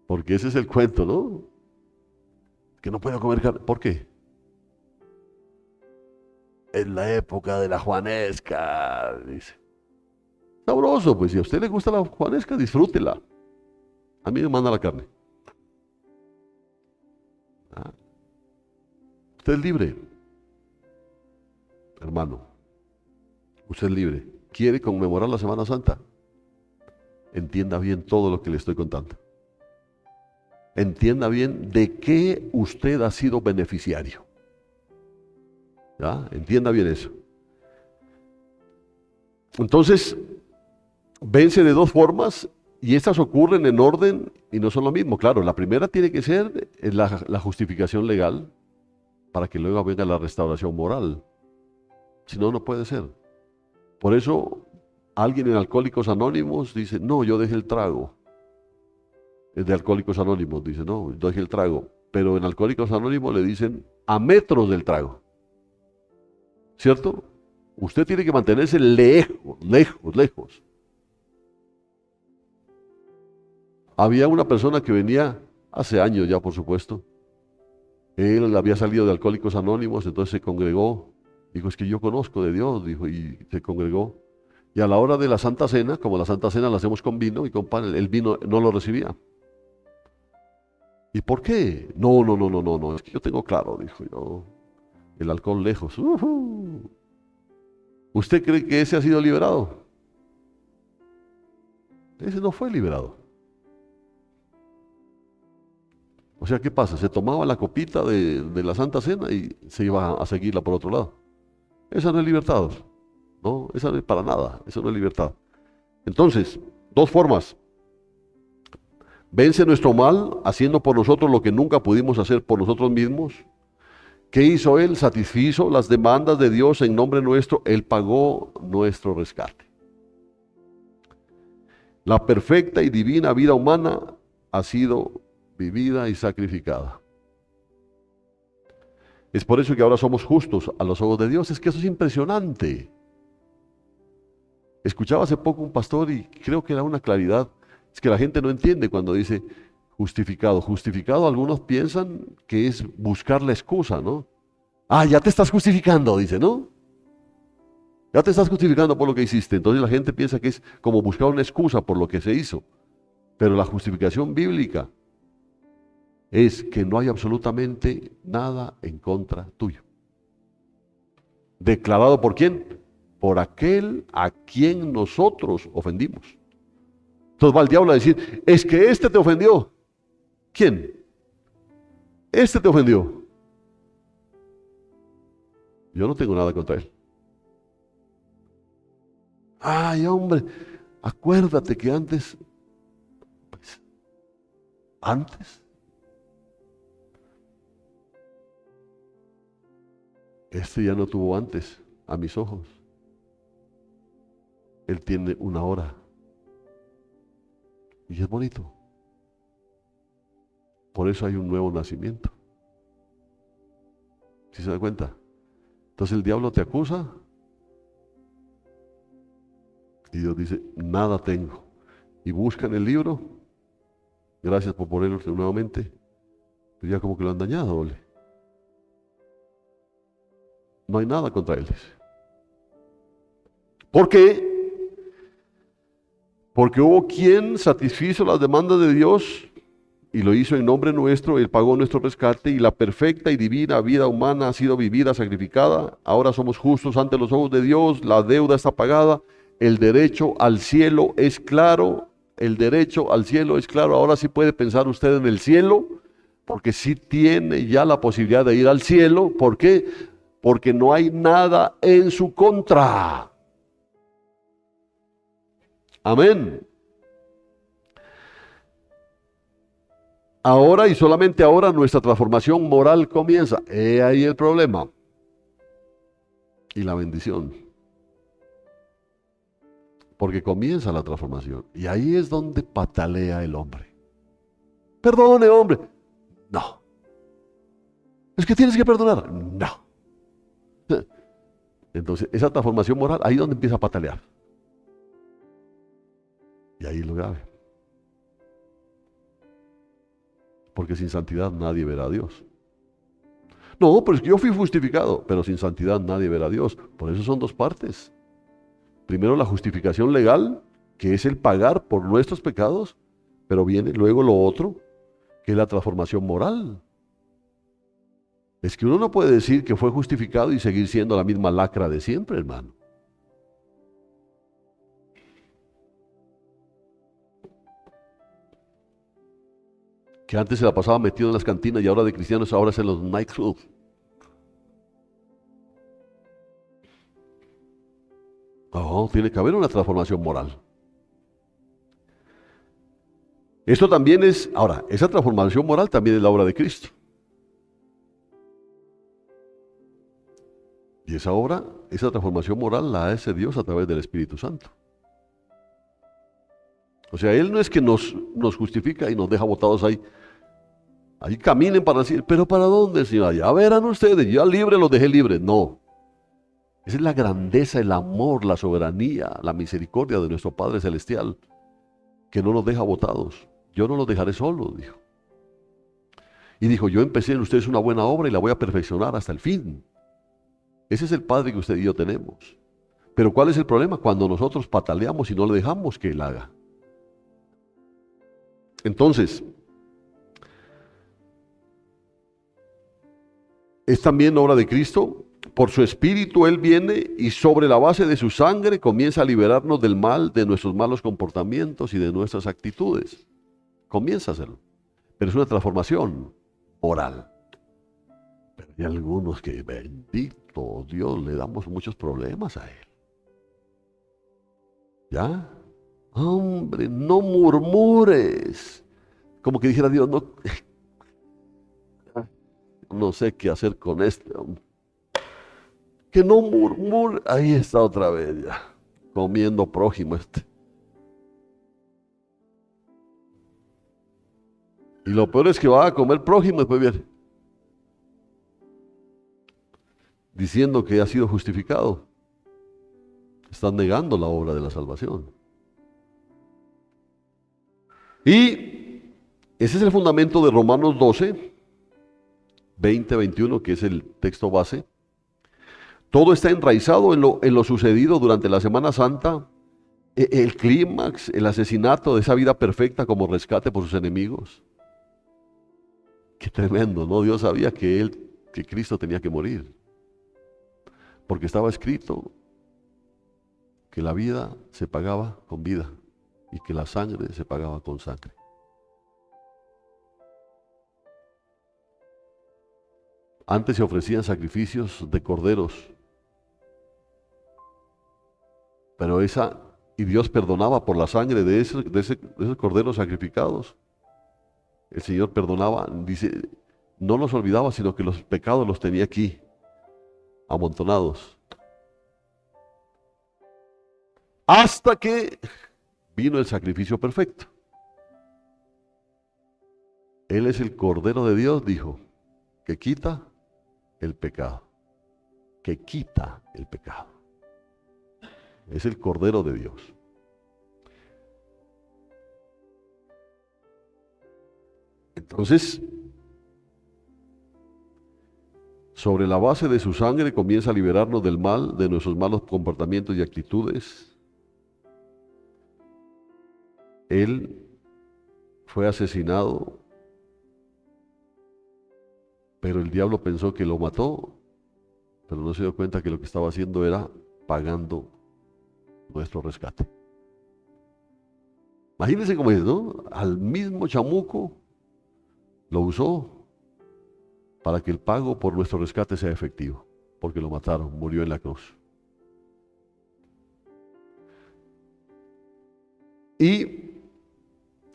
Porque ese es el cuento, ¿no? Que no puede comer carne. ¿Por qué? En la época de la juanesca, dice. Sabroso, pues si a usted le gusta la juanesca, disfrútela. A mí me manda la carne. Ah, usted es libre, hermano. Usted es libre. ¿Quiere conmemorar la Semana Santa? Entienda bien todo lo que le estoy contando. Entienda bien de qué usted ha sido beneficiario. ¿Ya? Entienda bien eso. Entonces, vence de dos formas y estas ocurren en orden y no son lo mismo. Claro, la primera tiene que ser la justificación legal para que luego venga la restauración moral. Si no, no puede ser. Por eso, alguien en Alcohólicos Anónimos dice, no, yo dejé el trago. Es de Alcohólicos Anónimos, dice, no, yo dejé el trago. Pero en Alcohólicos Anónimos le dicen a metros del trago. ¿Cierto? Usted tiene que mantenerse lejos, lejos, lejos. Había una persona que venía hace años ya, por supuesto. Él había salido de Alcohólicos Anónimos, entonces se congregó. Dijo, es que yo conozco de Dios, dijo, y se congregó. Y a la hora de la Santa Cena, como la Santa Cena la hacemos con vino y con pan, el vino no lo recibía. ¿Y por qué? No, es que yo tengo claro, dijo yo, el alcohol lejos. ¿Usted cree que ese ha sido liberado? Ese no fue liberado. O sea, ¿qué pasa? Se tomaba la copita de la Santa Cena y se iba a seguirla por otro lado. Esa no es libertad. No, esa no es para nada. Eso no es libertad. Entonces, dos formas. Vence nuestro mal haciendo por nosotros lo que nunca pudimos hacer por nosotros mismos. ¿Qué hizo Él? Satisfizo las demandas de Dios en nombre nuestro. Él pagó nuestro rescate. La perfecta y divina vida humana ha sido vivida y sacrificada. Es por eso que ahora somos justos a los ojos de Dios. Es que eso es impresionante. Escuchaba hace poco un pastor y creo que era una claridad. Es que la gente no entiende cuando dice justificado. Justificado, algunos piensan que es buscar la excusa, ¿no? Ah, ya te estás justificando, dice, ¿no? Ya te estás justificando por lo que hiciste. Entonces la gente piensa que es como buscar una excusa por lo que se hizo. Pero la justificación bíblica es que no hay absolutamente nada en contra tuyo. ¿Declarado por quién? Por aquel a quien nosotros ofendimos. Entonces va el diablo a decir, es que este te ofendió. ¿Quién? Este te ofendió. Yo no tengo nada contra él. Ay, hombre, Acuérdate que antes, pues, antes, este ya no tuvo antes a mis ojos. Él tiene una hora. Y es bonito. Por eso hay un nuevo nacimiento. ¿Sí se da cuenta? Entonces el diablo te acusa y Dios dice, nada tengo. Y busca en el libro, gracias por ponerlo nuevamente, pero ya como que lo han dañado, ¿vale? No hay nada contra él. ¿Por qué? Porque hubo quien satisfizo las demandas de Dios y lo hizo en nombre nuestro. Él pagó nuestro rescate y la perfecta y divina vida humana ha sido vivida, sacrificada. Ahora somos justos ante los ojos de Dios, la deuda está pagada, el derecho al cielo es claro, el derecho al cielo es claro. Ahora sí puede pensar usted en el cielo, porque sí tiene ya la posibilidad de ir al cielo. ¿Por qué? Porque no hay nada en su contra. Amén. Ahora y solamente ahora nuestra transformación moral comienza. He ahí el problema y la bendición. Porque comienza la transformación. Y ahí es donde patalea el hombre. Perdone, hombre. No. Es que tienes que perdonar. No. Entonces, esa transformación moral, ahí es donde empieza a patalear. Y ahí es lo grave. Porque sin santidad nadie verá a Dios. No, pero es que yo fui justificado, pero sin santidad nadie verá a Dios. Por eso son dos partes. Primero la justificación legal, que es el pagar por nuestros pecados, pero viene luego lo otro, que es la transformación moral. Es que uno no puede decir que fue justificado y seguir siendo la misma lacra de siempre, hermano. Que antes se la pasaba metido en las cantinas y ahora de cristianos ahora es en los nightclubs. No, tiene que haber una transformación moral. Esto también es, ahora, esa transformación moral también es la obra de Cristo. Y esa obra, esa transformación moral la hace Dios a través del Espíritu Santo. O sea, Él no es que nos justifica y nos deja botados ahí. Ahí caminen para decir, pero ¿para dónde, Señor? Ya verán ustedes, ya libre los dejé libres. No. Esa es la grandeza, el amor, la soberanía, la misericordia de nuestro Padre Celestial, que no nos deja botados. Yo no los dejaré solos, dijo. Y dijo, yo empecé en ustedes una buena obra y la voy a perfeccionar hasta el fin. Ese es el Padre que usted y yo tenemos. Pero ¿cuál es el problema? Cuando nosotros pataleamos y no le dejamos que Él haga. Entonces, es también obra de Cristo. Por su Espíritu Él viene y sobre la base de su sangre comienza a liberarnos del mal, de nuestros malos comportamientos y de nuestras actitudes. Comienza a hacerlo. Pero es una transformación moral. Pero hay algunos que, bendito Dios, le damos muchos problemas a Él. ¿Ya? Hombre, no murmures. Como que dijera Dios, no sé qué hacer con este hombre. Que no murmure. Ahí está otra vez ya, comiendo prójimo este. Y lo peor es que va a comer prójimo después viene diciendo que ha sido justificado. Están negando la obra de la salvación. Y ese es el fundamento de Romanos 12, 20, 21, que es el texto base. Todo está enraizado en lo sucedido durante la Semana Santa, el clímax, el asesinato de esa vida perfecta como rescate por sus enemigos. Qué tremendo, ¿no? Dios sabía que Cristo tenía que morir, porque estaba escrito que la vida se pagaba con vida y que la sangre se pagaba con sangre. Antes se ofrecían sacrificios de corderos, pero esa y Dios perdonaba por la sangre de esos corderos sacrificados. El Señor perdonaba, dice, no los olvidaba, sino que los pecados los tenía aquí, amontonados. Hasta que vino el sacrificio perfecto. Él es el Cordero de Dios, dijo, que quita el pecado. Que quita el pecado. Es el Cordero de Dios. Entonces, sobre la base de su sangre comienza a liberarnos del mal, de nuestros malos comportamientos y actitudes. Él fue asesinado, pero el diablo pensó que lo mató, pero no se dio cuenta que lo que estaba haciendo era pagando nuestro rescate. Imagínense cómo es, ¿no? Al mismo chamuco lo usó para que el pago por nuestro rescate sea efectivo, porque lo mataron, murió en la cruz. Y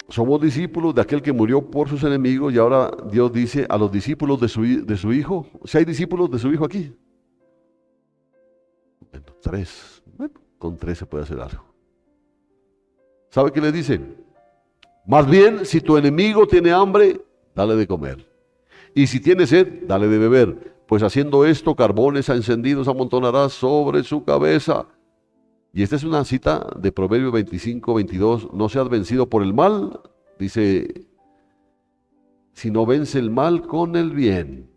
somos discípulos de aquel que murió por sus enemigos, y ahora Dios dice a los discípulos de su Hijo. Si hay discípulos de su Hijo aquí, bueno, 3. Bueno, con 3 se puede hacer algo. ¿Sabe qué les dice? Más bien, si tu enemigo tiene hambre, dale de comer. Y si tiene sed, dale de beber. Pues haciendo esto, carbones encendidos amontonarás sobre su cabeza. Y esta es una cita de Proverbios 25:22. No seas vencido por el mal, dice, sino vence el mal con el bien.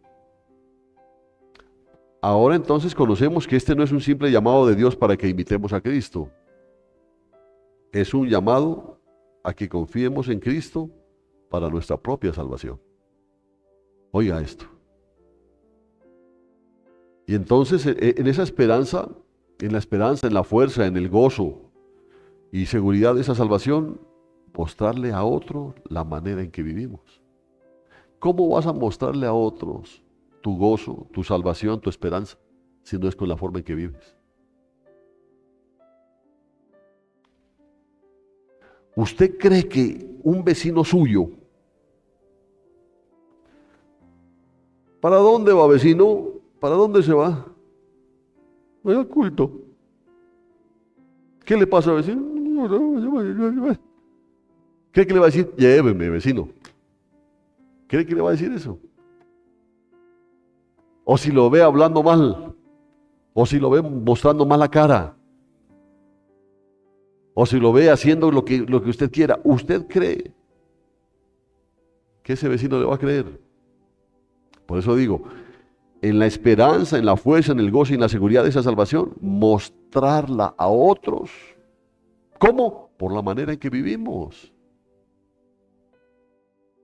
Ahora entonces conocemos que este no es un simple llamado de Dios para que imitemos a Cristo. Es un llamado a que confiemos en Cristo para nuestra propia salvación. Oiga esto. Y entonces en esa esperanza, en la fuerza, en el gozo y seguridad de esa salvación, mostrarle a otro la manera en que vivimos. ¿Cómo vas a mostrarle a otros tu gozo, tu salvación, tu esperanza, si no es con la forma en que vives? ¿Usted cree que un vecino suyo, ¿para dónde va, vecino? ¿Para dónde se va? Voy al culto. ¿Qué le pasa, vecino? ¿Cree que le va a decir? Lléveme, vecino. ¿Cree que le va a decir eso? O si lo ve hablando mal, o si lo ve mostrando mala cara, o si lo ve haciendo lo que usted quiera, ¿usted cree que ese vecino le va a creer? Por eso digo, en la esperanza, en la fuerza, en el gozo y en la seguridad de esa salvación, mostrarla a otros. ¿Cómo? Por la manera en que vivimos.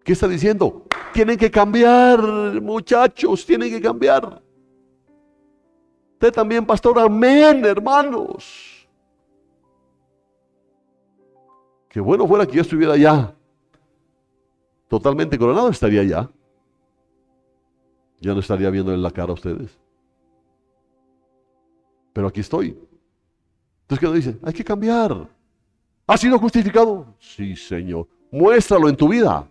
¿Qué está diciendo? Tienen que cambiar, muchachos, tienen que cambiar. Usted también, pastor, amén, hermanos. Qué bueno fuera que yo estuviera allá, totalmente coronado, estaría allá. Ya no estaría viendo en la cara a ustedes. Pero aquí estoy. Entonces, ¿qué nos dice? Hay que cambiar. ¿Has sido justificado? Sí, Señor. Muéstralo en tu vida.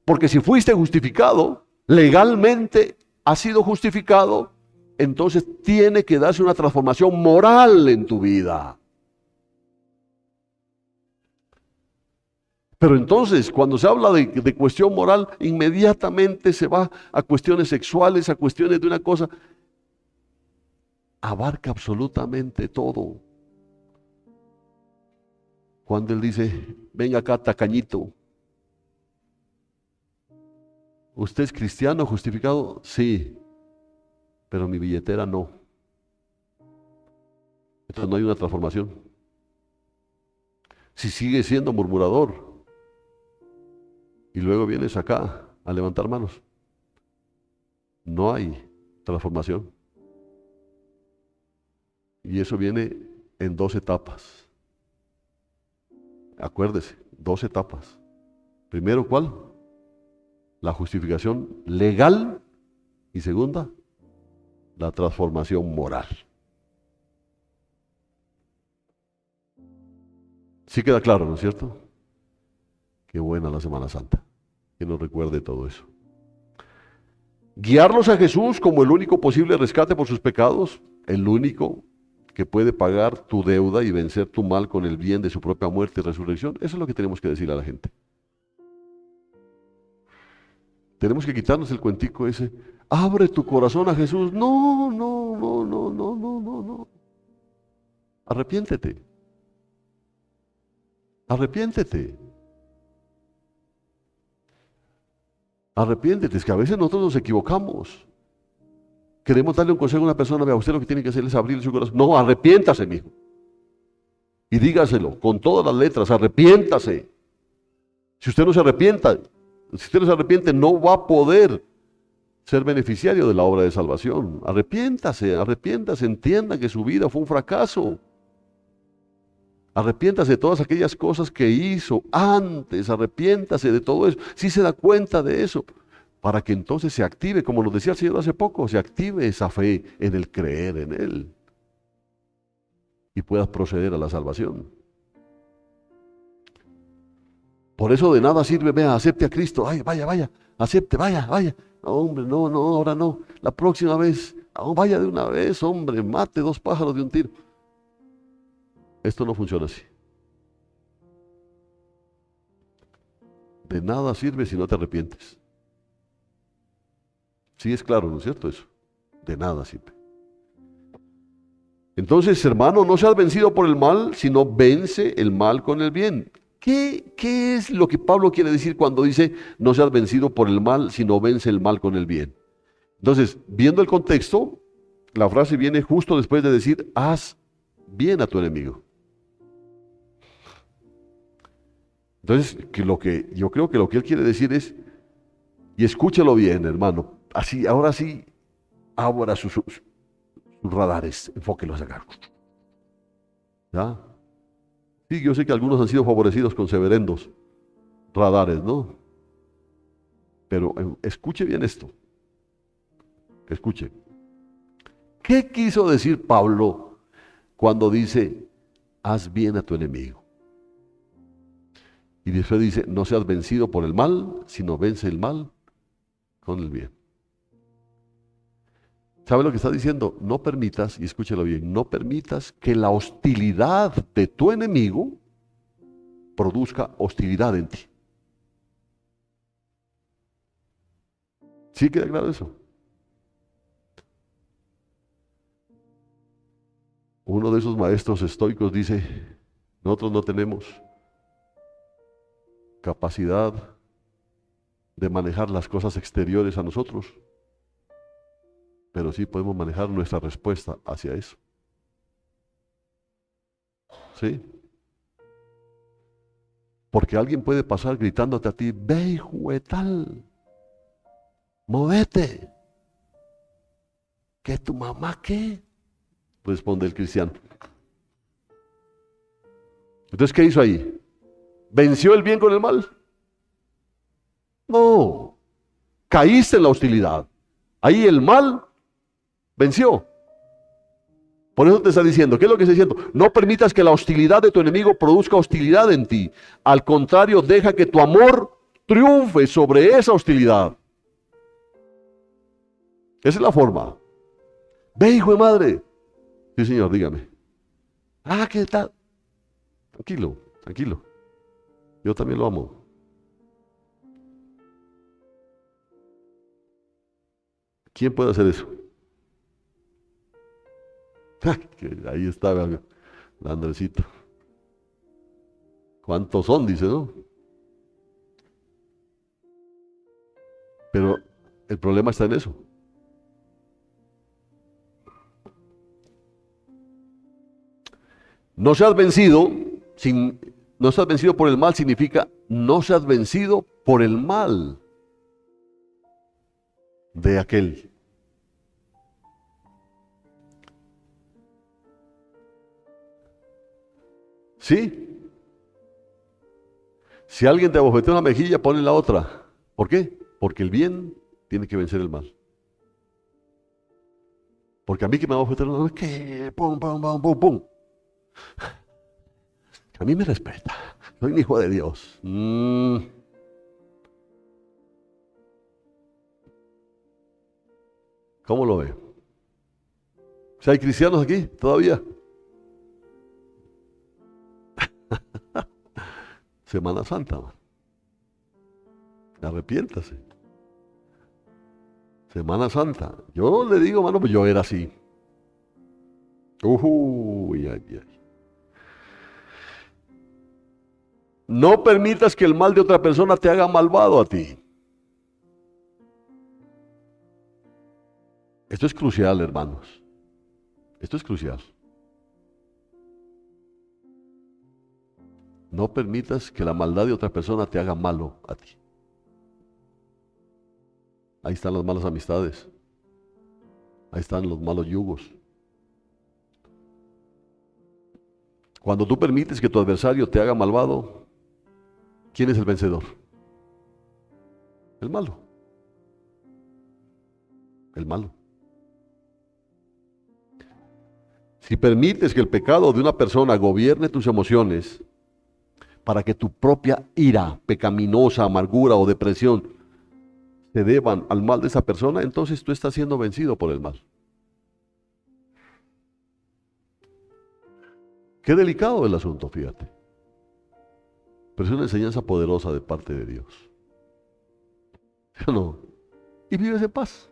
Porque si fuiste justificado, legalmente has sido justificado, entonces tiene que darse una transformación moral en tu vida. Pero entonces, cuando se habla de cuestión moral, inmediatamente se va a cuestiones sexuales, a cuestiones de una cosa. Abarca absolutamente todo. Cuando él dice, venga acá, tacañito. ¿Usted es cristiano justificado? Sí, pero mi billetera no. Entonces no hay una transformación. Si sigue siendo murmurador, y luego vienes acá a levantar manos, no hay transformación. Y eso viene en 2 etapas. Acuérdese, 2 etapas. Primero, ¿cuál? La justificación legal. Y segunda, la transformación moral. Sí queda claro, ¿no es cierto? Qué buena la Semana Santa, que nos recuerde todo eso. Guiarlos a Jesús como el único posible rescate por sus pecados, el único que puede pagar tu deuda y vencer tu mal con el bien de su propia muerte y resurrección. Eso es lo que tenemos que decirle a la gente. Tenemos que quitarnos el cuentico ese. Abre tu corazón a Jesús. No, no, no, no, no, no, no, no. Arrepiéntete. Arrepiéntete. Arrepiéntete. Es que a veces nosotros nos equivocamos. Queremos darle un consejo a una persona, vea, usted lo que tiene que hacer es abrirle su corazón. No, arrepiéntase, mijo. Y dígaselo con todas las letras, arrepiéntase. Si usted no se arrepienta, si usted no se arrepiente, no va a poder ser beneficiario de la obra de salvación. Arrepiéntase, arrepiéntase, entienda que su vida fue un fracaso. Arrepiéntase de todas aquellas cosas que hizo antes, arrepiéntase de todo eso. Si se da cuenta de eso, para que entonces se active, como nos decía el Señor hace poco, se active esa fe en el creer en Él y puedas proceder a la salvación. Por eso de nada sirve, vea, acepte a Cristo, ay, vaya, vaya, acepte, vaya, vaya. No, hombre, no, no, ahora no, la próxima vez, no, vaya de una vez, hombre, mate 2 pájaros de un tiro. Esto no funciona así. De nada sirve si no te arrepientes. Sí es claro, ¿no es cierto eso? De nada sirve. Entonces, hermano, no seas vencido por el mal, sino vence el mal con el bien. ¿Qué es lo que Pablo quiere decir cuando dice no seas vencido por el mal, sino vence el mal con el bien? Entonces, viendo el contexto, la frase viene justo después de decir, haz bien a tu enemigo. Entonces, yo creo que lo que él quiere decir es, y escúchelo bien, hermano, así, ahora sí, abra sus radares, enfóquelos acá. ¿Ya? Sí, yo sé que algunos han sido favorecidos con severendos radares, ¿no? Pero escuche bien esto. Escuche. ¿Qué quiso decir Pablo cuando dice, haz bien a tu enemigo? Y después dice, no seas vencido por el mal, sino vence el mal con el bien. ¿Sabe lo que está diciendo? No permitas, y escúchelo bien, no permitas que la hostilidad de tu enemigo produzca hostilidad en ti. ¿Sí queda claro eso? Uno de esos maestros estoicos dice, nosotros no tenemos capacidad de manejar las cosas exteriores a nosotros, pero sí podemos manejar nuestra respuesta hacia eso. ¿Sí? Porque alguien puede pasar gritándote a ti, ve hijo de tal, movete. ¿Qué tu mamá qué? Responde el cristiano. Entonces, ¿qué hizo ahí? ¿Venció el bien con el mal? No. Caíste en la hostilidad. Ahí el mal venció. Por eso te está diciendo, ¿qué es lo que está diciendo? No permitas que la hostilidad de tu enemigo produzca hostilidad en ti. Al contrario, deja que tu amor triunfe sobre esa hostilidad. Esa es la forma. Ve, hijo de madre. Sí, señor, dígame. Ah, ¿qué tal? Tranquilo, tranquilo. Yo también lo amo. ¿Quién puede hacer eso? Ahí está, el Andresito. ¿Cuántos son? Dice, ¿no? Pero el problema está en eso. No seas vencido, no seas vencido por el mal significa no seas vencido por el mal de aquel. ¿Sí? Si alguien te abofetea una mejilla, ponle la otra. ¿Por qué? Porque el bien tiene que vencer el mal. Porque a mí que me abofetearon una vez, ¿qué? Pum, pum, pum, pum, pum. A mí me respeta. Soy un hijo de Dios. ¿Cómo lo ve? Si hay cristianos aquí todavía. Semana Santa, man. Arrepiéntase. Semana Santa. Yo le digo, mano, pues yo era así. Uy, ay, ay. No permitas que el mal de otra persona te haga malvado a ti. Esto es crucial, hermanos. Esto es crucial. No permitas que la maldad de otra persona te haga malo a ti. Ahí están las malas amistades. Ahí están los malos yugos. Cuando tú permites que tu adversario te haga malvado, ¿quién es el vencedor? El malo. El malo. Si permites que el pecado de una persona gobierne tus emociones para que tu propia ira pecaminosa, amargura o depresión se deban al mal de esa persona, entonces tú estás siendo vencido por el mal. Qué delicado el asunto, fíjate. Pero es una enseñanza poderosa de parte de Dios. ¿Sí o no? Y vives en paz.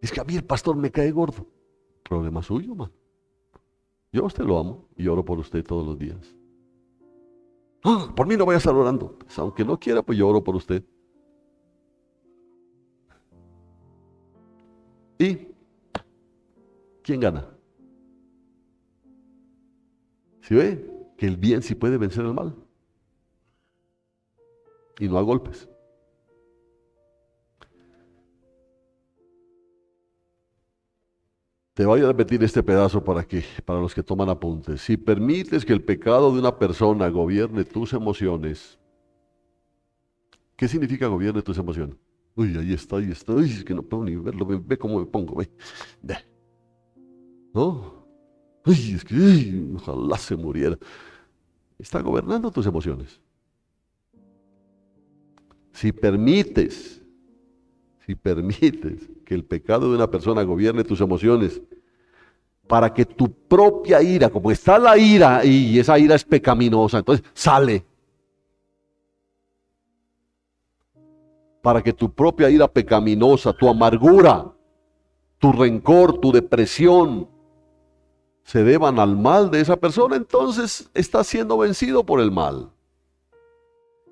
Es que a mí el pastor me cae gordo. Problema suyo, man. Yo a usted lo amo y oro por usted todos los días. ¡Ah! Por mí no voy a estar orando. Pues aunque no quiera, pues yo oro por usted. ¿Y quién gana? ¿Sí ve? Que el bien sí puede vencer el mal. Y no a golpes. Te voy a repetir este pedazo para los que toman apuntes. Si permites que el pecado de una persona gobierne tus emociones, ¿qué significa gobierne tus emociones? Uy, ahí está, ahí está. Uy, es que no puedo ni verlo, ve cómo me pongo, ve. ¿No? Uy, es que, uy, ojalá se muriera. Está gobernando tus emociones. Si permites que el pecado de una persona gobierne tus emociones, para que tu propia ira, como está la ira y esa ira es pecaminosa, entonces sale. Para que tu propia ira pecaminosa, tu amargura, tu rencor, tu depresión, se deban al mal de esa persona, entonces estás siendo vencido por el mal.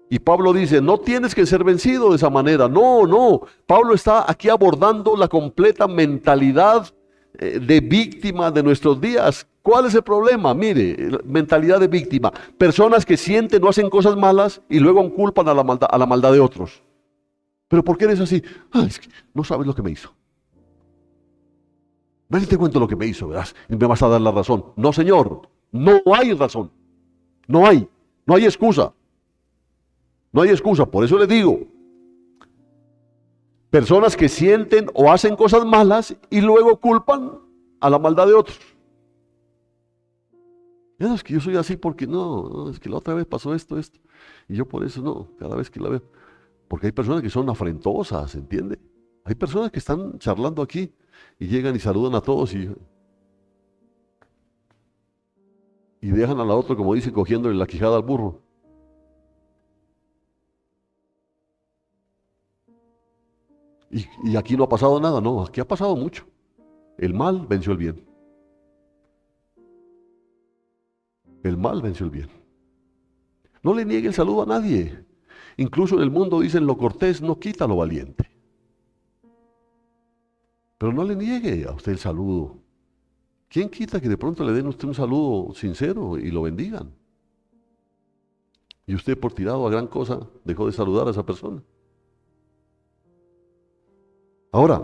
Y Pablo dice, no tienes que ser vencido de esa manera. No, no. Pablo está aquí abordando la completa mentalidad de víctima de nuestros días. ¿Cuál es el problema? Mire, mentalidad de víctima. Personas que sienten o hacen cosas malas y luego culpan a la maldad de otros. ¿Pero por qué eres así? Ah, es que no sabes lo que me hizo. Ven y te cuento lo que me hizo, verás, y me vas a dar la razón. No, señor, no hay razón. No hay excusa. No hay excusa, por eso les digo, personas que sienten o hacen cosas malas y luego culpan a la maldad de otros. Ya, es que yo soy así porque no, es que la otra vez pasó esto, y yo por eso no, cada vez que la veo. Porque hay personas que son afrentosas, ¿entiende? Hay personas que están charlando aquí y llegan y saludan a todos y dejan a la otra, como dicen, cogiéndole la quijada al burro. Y aquí no ha pasado nada, no, aquí ha pasado mucho. El mal venció el bien. El mal venció el bien. No le niegue el saludo a nadie. Incluso en el mundo dicen lo cortés no quita lo valiente. Pero no le niegue a usted el saludo. ¿Quién quita que de pronto le den a usted un saludo sincero y lo bendigan? Y usted por tirado a gran cosa dejó de saludar a esa persona. Ahora,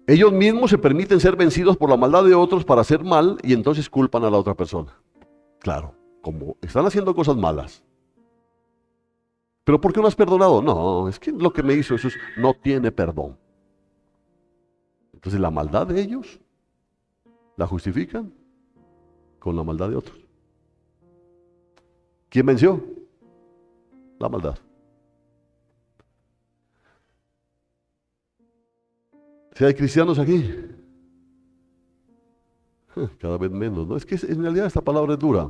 ellos mismos se permiten ser vencidos por la maldad de otros para hacer mal y entonces culpan a la otra persona. Claro, como están haciendo cosas malas. ¿Pero por qué no has perdonado? No, es que lo que me hizo eso no tiene perdón. Entonces la maldad de ellos la justifican con la maldad de otros. ¿Quién venció? La maldad. Si hay cristianos aquí, cada vez menos, ¿no? Es que en realidad esta palabra es dura.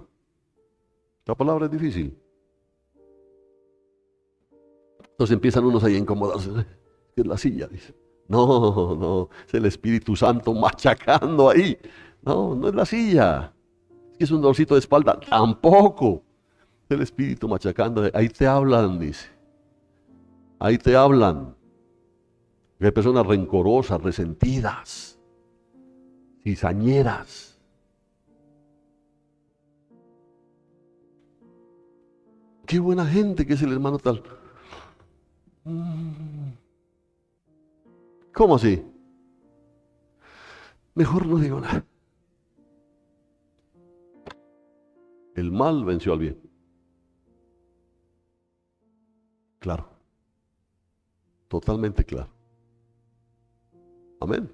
Esta palabra es difícil. Entonces empiezan unos ahí a incomodarse. Es la silla, dice. No, no, es el Espíritu Santo machacando ahí. No, no es la silla. Es que es un dolorcito de espalda. Tampoco. Es el Espíritu machacando. Ahí te hablan, dice. Ahí te hablan. Hay personas rencorosas, resentidas, cizañeras. Qué buena gente que es el hermano tal. ¿Cómo así? Mejor no digo nada. El mal venció al bien. Claro. Totalmente claro. Amén.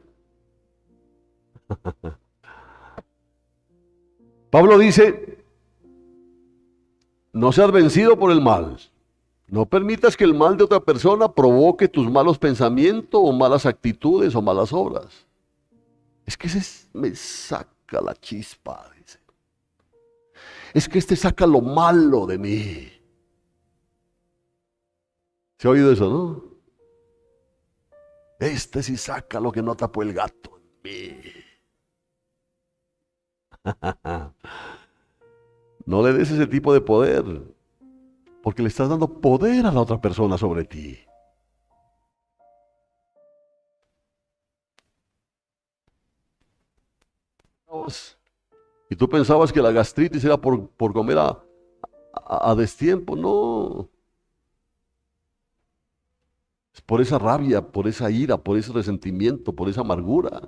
Pablo dice, no seas vencido por el mal. No permitas que el mal de otra persona provoque tus malos pensamientos o malas actitudes o malas obras. Es que ese me saca la chispa, dice. Es que este saca lo malo de mí. ¿Se ha oído eso, no? Este sí saca lo que no tapó el gato en mí. No le des ese tipo de poder, porque le estás dando poder a la otra persona sobre ti. Y tú pensabas que la gastritis era por comer a destiempo. No. Es por esa rabia, por esa ira, por ese resentimiento, por esa amargura.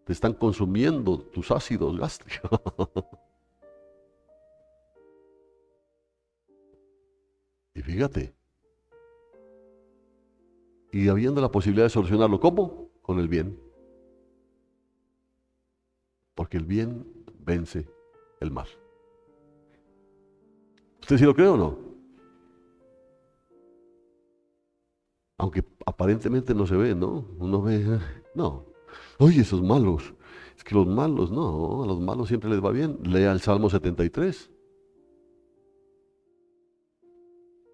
Te están consumiendo tus ácidos gástricos. Y fíjate. Y habiendo la posibilidad de solucionarlo, ¿cómo? Con el bien. Porque el bien vence el mal. ¿Usted sí lo cree o no? Aunque aparentemente no se ve, ¿no? Uno ve, no. Oye, esos malos. Es que los malos, no, a los malos siempre les va bien. Lea el Salmo 73.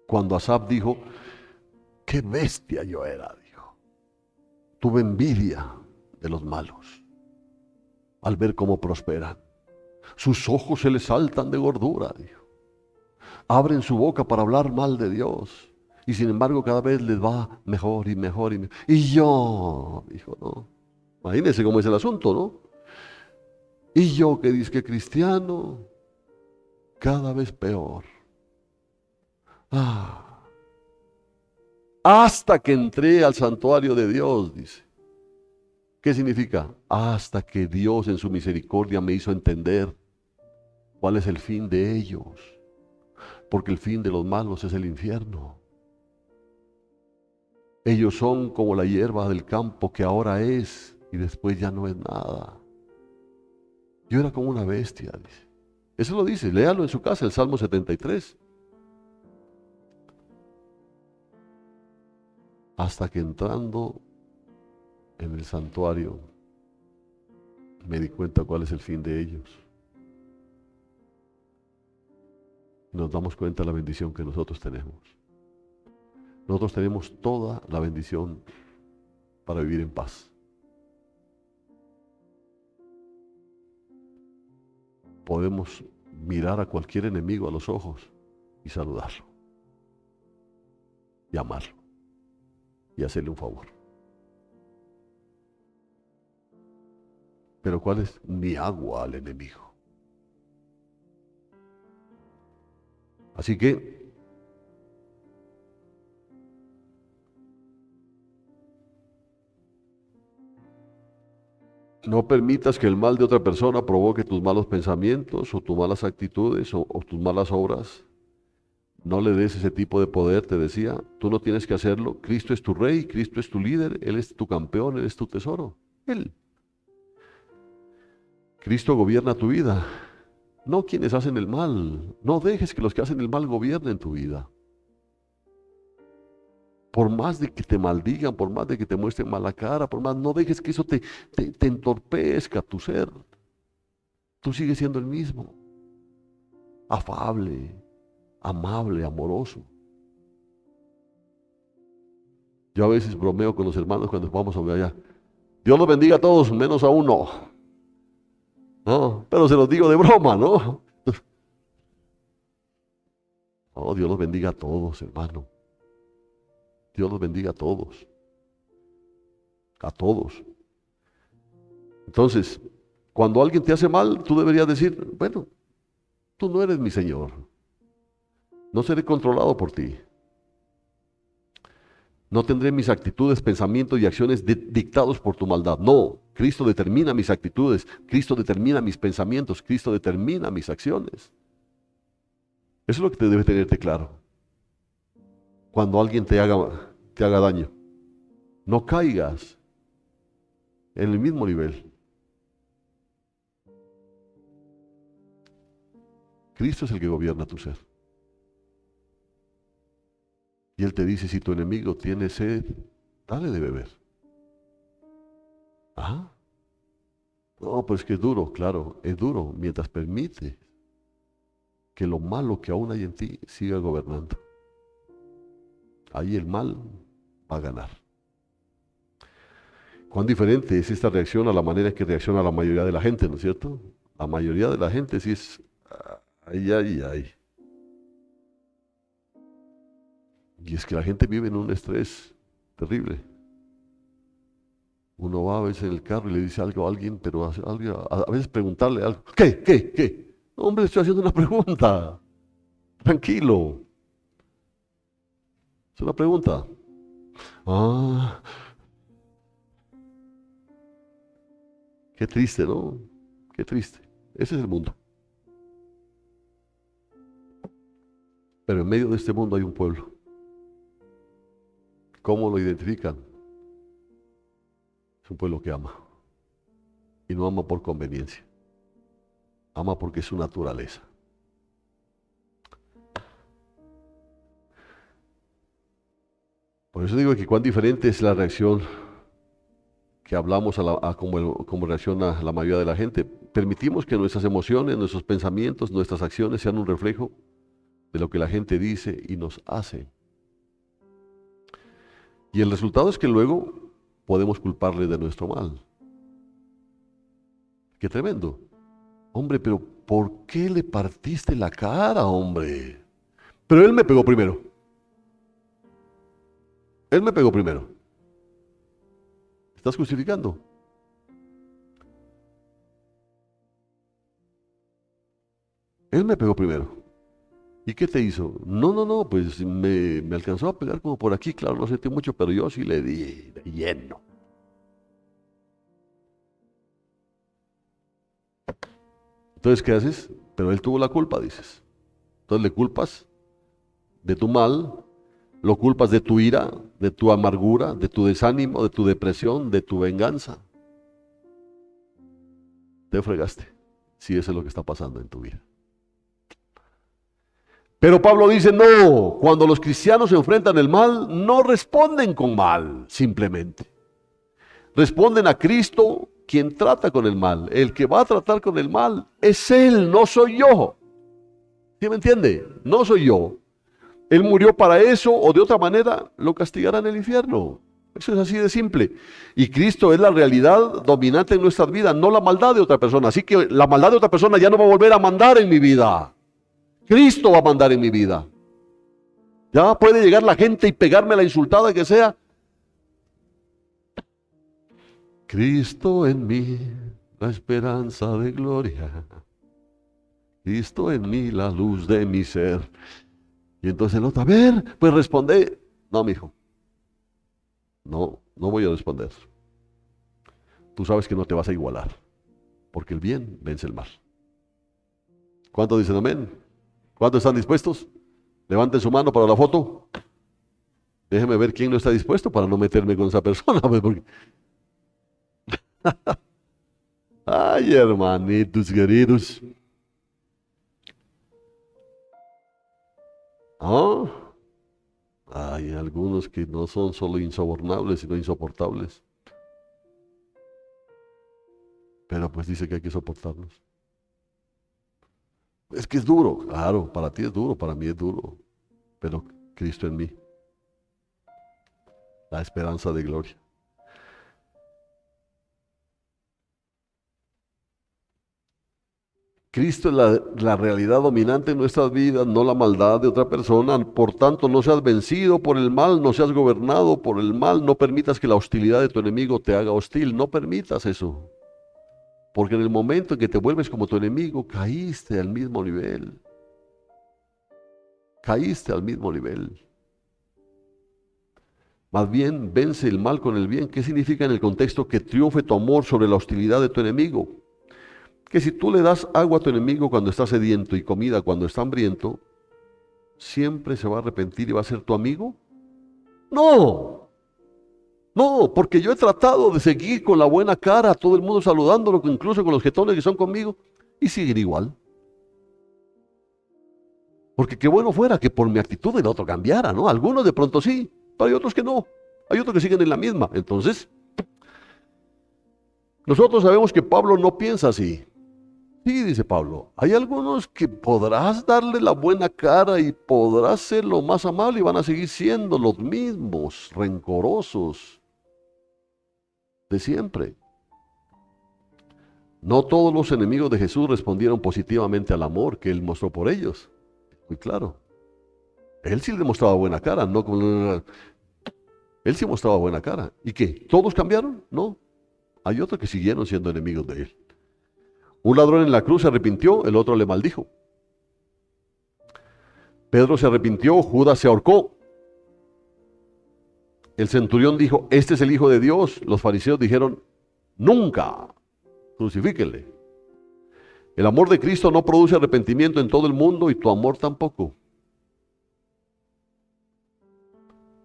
Cuando Asaf dijo, qué bestia yo era, dijo. Tuve envidia de los malos al ver cómo prosperan. Sus ojos se les saltan de gordura, dijo. Abren su boca para hablar mal de Dios. Y sin embargo cada vez les va mejor y mejor y mejor. Y yo, dijo, no. Imagínense cómo es el asunto, ¿no? Y yo que dizque cristiano, cada vez peor. Hasta que entré al santuario de Dios, dice. ¿Qué significa? Hasta que Dios en su misericordia me hizo entender cuál es el fin de ellos. Porque el fin de los malos es el infierno. Ellos son como la hierba del campo que ahora es y después ya no es nada. Yo era como una bestia, dice. Eso lo dice, léalo en su casa, el Salmo 73. Hasta que entrando en el santuario me di cuenta cuál es el fin de ellos. Nos damos cuenta de la bendición que nosotros tenemos. Nosotros tenemos toda la bendición para vivir en paz. Podemos mirar a cualquier enemigo a los ojos y saludarlo, y amarlo, y hacerle un favor. Pero ¿cuál es? Ni agua al enemigo. Así que no permitas que el mal de otra persona provoque tus malos pensamientos o tus malas actitudes o tus malas obras. No le des ese tipo de poder, te decía. Tú no tienes que hacerlo. Cristo es tu rey, Cristo es tu líder, Él es tu campeón, Él es tu tesoro. Él. Cristo gobierna tu vida, no quienes hacen el mal. No dejes que los que hacen el mal gobiernen tu vida. Por más de que te maldigan, por más de que te muestren mala cara, por más, no dejes que eso te entorpezca tu ser. Tú sigues siendo el mismo, afable, amable, amoroso. Yo a veces bromeo con los hermanos cuando vamos a ver allá. Dios los bendiga a todos, menos a uno. No, pero se los digo de broma, ¿no? Oh, Dios los bendiga a todos, hermano. Dios los bendiga a todos. A todos. Entonces, cuando alguien te hace mal, tú deberías decir, bueno, tú no eres mi Señor. No seré controlado por ti. No tendré mis actitudes, pensamientos y acciones dictados por tu maldad. No, Cristo determina mis actitudes, Cristo determina mis pensamientos, Cristo determina mis acciones. Eso es lo que te debe tenerte claro. Cuando alguien te haga daño, no caigas en el mismo nivel. Cristo es el que gobierna tu ser. Y Él te dice, si tu enemigo tiene sed, dale de beber. Ah, no, pues que es duro, claro, es duro mientras permite que lo malo que aún hay en ti siga gobernando. Ahí el mal va a ganar. ¿Cuán diferente es esta reacción a la manera en que reacciona la mayoría de la gente, ¿no es cierto? La mayoría de la gente sí es, ay, ay, ay. Y es que la gente vive en un estrés terrible. Uno va a veces en el carro y le dice algo a alguien, pero a veces preguntarle algo. ¿Qué? No, hombre, estoy haciendo una pregunta. Tranquilo. Es una pregunta. Ah, qué triste, ¿no? Qué triste. Ese es el mundo. Pero en medio de este mundo hay un pueblo. ¿Cómo lo identifican? Es un pueblo que ama. Y no ama por conveniencia. Ama porque es su naturaleza. Por eso digo que cuán diferente es la reacción que hablamos a cómo reacciona la mayoría de la gente. Permitimos que nuestras emociones, nuestros pensamientos, nuestras acciones sean un reflejo de lo que la gente dice y nos hace. Y el resultado es que luego podemos culparle de nuestro mal. ¡Qué tremendo! Hombre, pero ¿por qué le partiste la cara, hombre? Pero él me pegó primero. Él me pegó primero. ¿Estás justificando? Él me pegó primero. ¿Y qué te hizo? No, pues me alcanzó a pegar como por aquí, claro, no sentí mucho, pero yo sí le di de lleno. Entonces, ¿qué haces? Pero él tuvo la culpa, dices. Entonces le culpas de tu mal, lo culpas de tu ira, de tu amargura, de tu desánimo, de tu depresión, de tu venganza. Te fregaste, si eso es lo que está pasando en tu vida. Pero Pablo dice, no, cuando los cristianos enfrentan el mal, no responden con mal, simplemente. Responden a Cristo, quien trata con el mal. El que va a tratar con el mal es Él, no soy yo. ¿Sí me entiende? No soy yo. Él murió para eso, o de otra manera lo castigará en el infierno. Eso es así de simple. Y Cristo es la realidad dominante en nuestras vidas, no la maldad de otra persona. Así que la maldad de otra persona ya no va a volver a mandar en mi vida. Cristo va a mandar en mi vida. Ya puede llegar la gente y pegarme la insultada que sea. Cristo en mí, la esperanza de gloria. Cristo en mí, la luz de mi ser. Y entonces el otro, a ver, pues responde. No, mijo. No voy a responder. Tú sabes que no te vas a igualar, porque el bien vence el mal. ¿Cuántos dicen amén? ¿Cuántos están dispuestos? Levanten su mano para la foto. Déjeme ver quién no está dispuesto para no meterme con esa persona. Porque... Ay, hermanitos queridos. ¿Ah? Hay algunos que no son solo insobornables, sino insoportables. Pero pues dice que hay que soportarlos. Es que es duro, claro, para ti es duro, para mí es duro. Pero Cristo en mí, la esperanza de gloria. Cristo es la realidad dominante en nuestras vidas, no la maldad de otra persona. Por tanto, no seas vencido por el mal, no seas gobernado por el mal, no permitas que la hostilidad de tu enemigo te haga hostil, no permitas eso. Porque en el momento en que te vuelves como tu enemigo, caíste al mismo nivel. Caíste al mismo nivel. Más bien, vence el mal con el bien. ¿Qué significa en el contexto que triunfe tu amor sobre la hostilidad de tu enemigo? Que si tú le das agua a tu enemigo cuando está sediento y comida cuando está hambriento, ¿siempre se va a arrepentir y va a ser tu amigo? No, no, porque yo he tratado de seguir con la buena cara, a todo el mundo saludándolo, incluso con los jetones que son conmigo, y siguen igual. Porque qué bueno fuera que por mi actitud el otro cambiara, ¿no? Algunos de pronto sí, pero hay otros que no. Hay otros que siguen en la misma. Entonces, nosotros sabemos que Pablo no piensa así. Sí, dice Pablo, hay algunos que podrás darle la buena cara y podrás ser lo más amable y van a seguir siendo los mismos, rencorosos de siempre. No todos los enemigos de Jesús respondieron positivamente al amor que él mostró por ellos. Muy claro. Él sí le mostraba buena cara, no como... Él sí mostraba buena cara. ¿Y qué? ¿Todos cambiaron? No. Hay otros que siguieron siendo enemigos de él. Un ladrón en la cruz se arrepintió, el otro le maldijo. Pedro se arrepintió, Judas se ahorcó. El centurión dijo, este es el Hijo de Dios. Los fariseos dijeron, nunca, crucifíquenle. El amor de Cristo no produce arrepentimiento en todo el mundo y tu amor tampoco.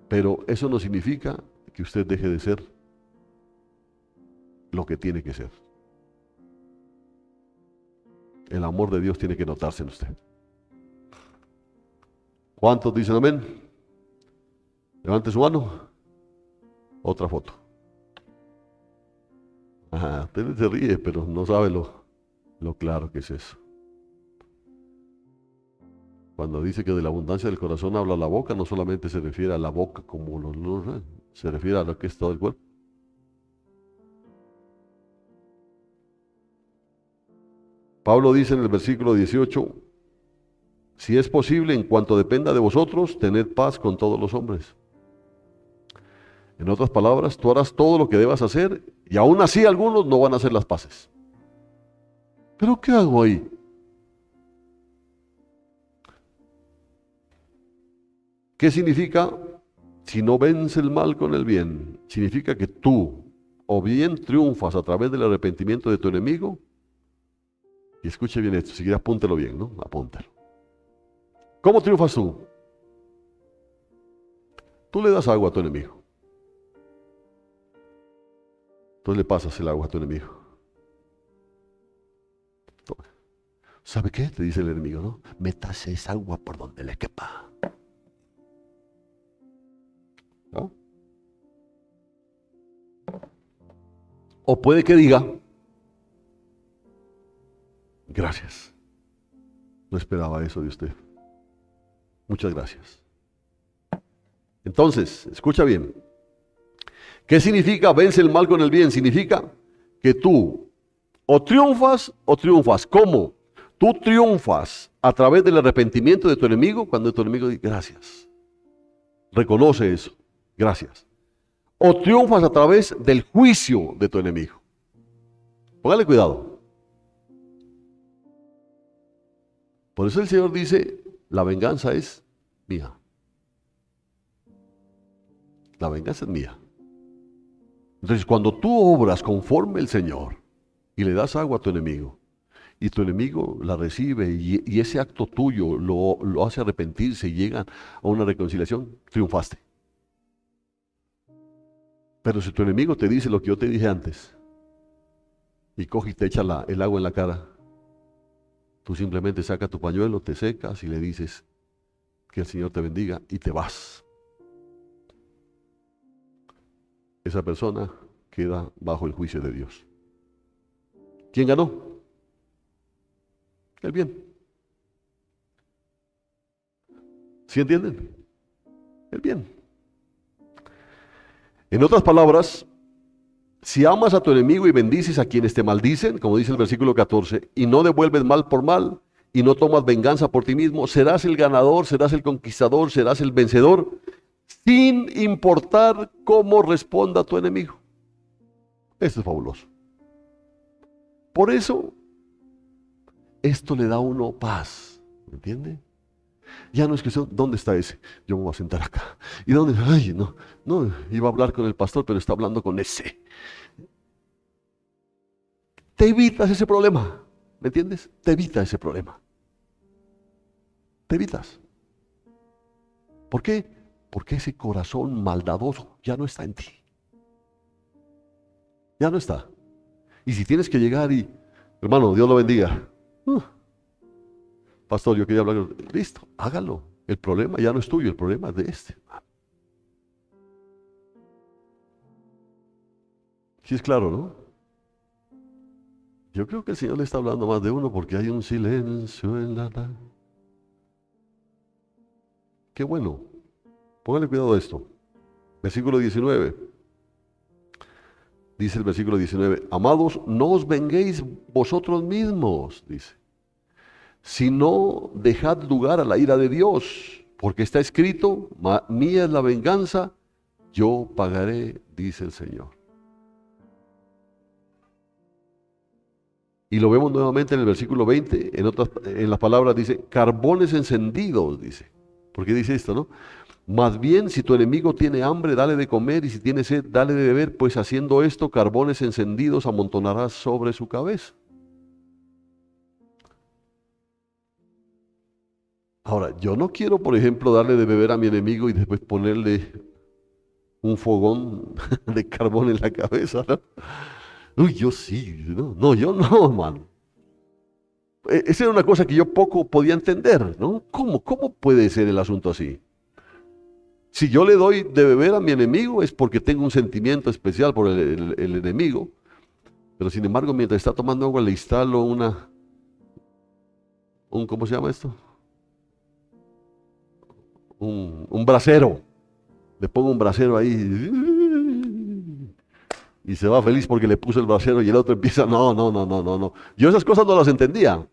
Pero eso no significa que usted deje de ser lo que tiene que ser. El amor de Dios tiene que notarse en usted. ¿Cuántos dicen amén? Levante su mano. Otra foto. Ajá, usted se ríe, pero no sabe lo claro que es eso. Cuando dice que de la abundancia del corazón habla la boca, no solamente se refiere a la boca como se refiere a lo que es todo el cuerpo. Pablo dice en el versículo 18, si es posible, en cuanto dependa de vosotros, tened paz con todos los hombres. En otras palabras, tú harás todo lo que debas hacer y aún así algunos no van a hacer las paces. ¿Pero qué hago ahí? ¿Qué significa? Si no vence el mal con el bien, significa que tú o bien triunfas a través del arrepentimiento de tu enemigo, y escuche bien esto, si quiere apúntelo bien, ¿no? Apúntelo. ¿Cómo triunfas tú? Tú le das agua a tu enemigo. Tú le pasas el agua a tu enemigo. ¿Sabe qué? Te dice el enemigo, ¿no? Métase esa agua por donde le quepa. ¿No? O puede que diga, gracias. No esperaba eso de usted. Muchas gracias. Entonces, escucha bien. ¿Qué significa vence el mal con el bien? Significa que tú o triunfas o triunfas. ¿Cómo? Tú triunfas a través del arrepentimiento de tu enemigo cuando tu enemigo dice gracias. Reconoce eso. Gracias. O triunfas a través del juicio de tu enemigo. Póngale cuidado. Por eso el Señor dice, la venganza es mía. La venganza es mía. Entonces, cuando tú obras conforme el Señor y le das agua a tu enemigo, y tu enemigo la recibe y ese acto tuyo lo hace arrepentirse y llegan a una reconciliación, triunfaste. Pero si tu enemigo te dice lo que yo te dije antes, y coge y te echa el agua en la cara. Tú simplemente sacas tu pañuelo, te secas y le dices que el Señor te bendiga y te vas. Esa persona queda bajo el juicio de Dios. ¿Quién ganó? El bien. ¿Sí entienden? El bien. En otras palabras, si amas a tu enemigo y bendices a quienes te maldicen, como dice el versículo 14, y no devuelves mal por mal, y no tomas venganza por ti mismo, serás el ganador, serás el conquistador, serás el vencedor, sin importar cómo responda tu enemigo. Esto es fabuloso. Por eso, esto le da a uno paz, ¿me entiende? Ya no es que, ¿dónde está ese? Yo me voy a sentar acá. ¿Y dónde? Ay, no, iba a hablar con el pastor, pero está hablando con ese. Te evitas ese problema, ¿me entiendes? Te evitas ese problema. Te evitas. ¿Por qué? Porque ese corazón maldadoso ya no está en ti. Ya no está. Y si tienes que llegar y, hermano, Dios lo bendiga. Pastor, yo quería hablar. Listo, hágalo. El problema ya no es tuyo, el problema es de este. Sí es claro, ¿no? Yo creo que el Señor le está hablando más de uno porque hay un silencio en la tarde. Qué bueno. Póngale cuidado a esto. Versículo 19. Dice el versículo 19. Amados, no os venguéis vosotros mismos, dice. Sino dejad lugar a la ira de Dios, porque está escrito, mía es la venganza, yo pagaré, dice el Señor. Y lo vemos nuevamente en el versículo 20, en las palabras dice, carbones encendidos, dice. ¿Por qué dice esto, no? Más bien, si tu enemigo tiene hambre, dale de comer, y si tiene sed, dale de beber, pues haciendo esto, carbones encendidos amontonarás sobre su cabeza. Ahora, yo no quiero, por ejemplo, darle de beber a mi enemigo y después ponerle un fogón de carbón en la cabeza, ¿no? Uy, yo sí, no, yo no, hermano. Esa era una cosa que yo poco podía entender, ¿no? ¿Cómo puede ser el asunto así? Si yo le doy de beber a mi enemigo es porque tengo un sentimiento especial por el enemigo, pero sin embargo, mientras está tomando agua le instalo ¿cómo se llama esto? Un brasero. Le pongo un brasero ahí y se va feliz porque le puso el brasero y el otro empieza, no. Yo esas cosas no las entendía.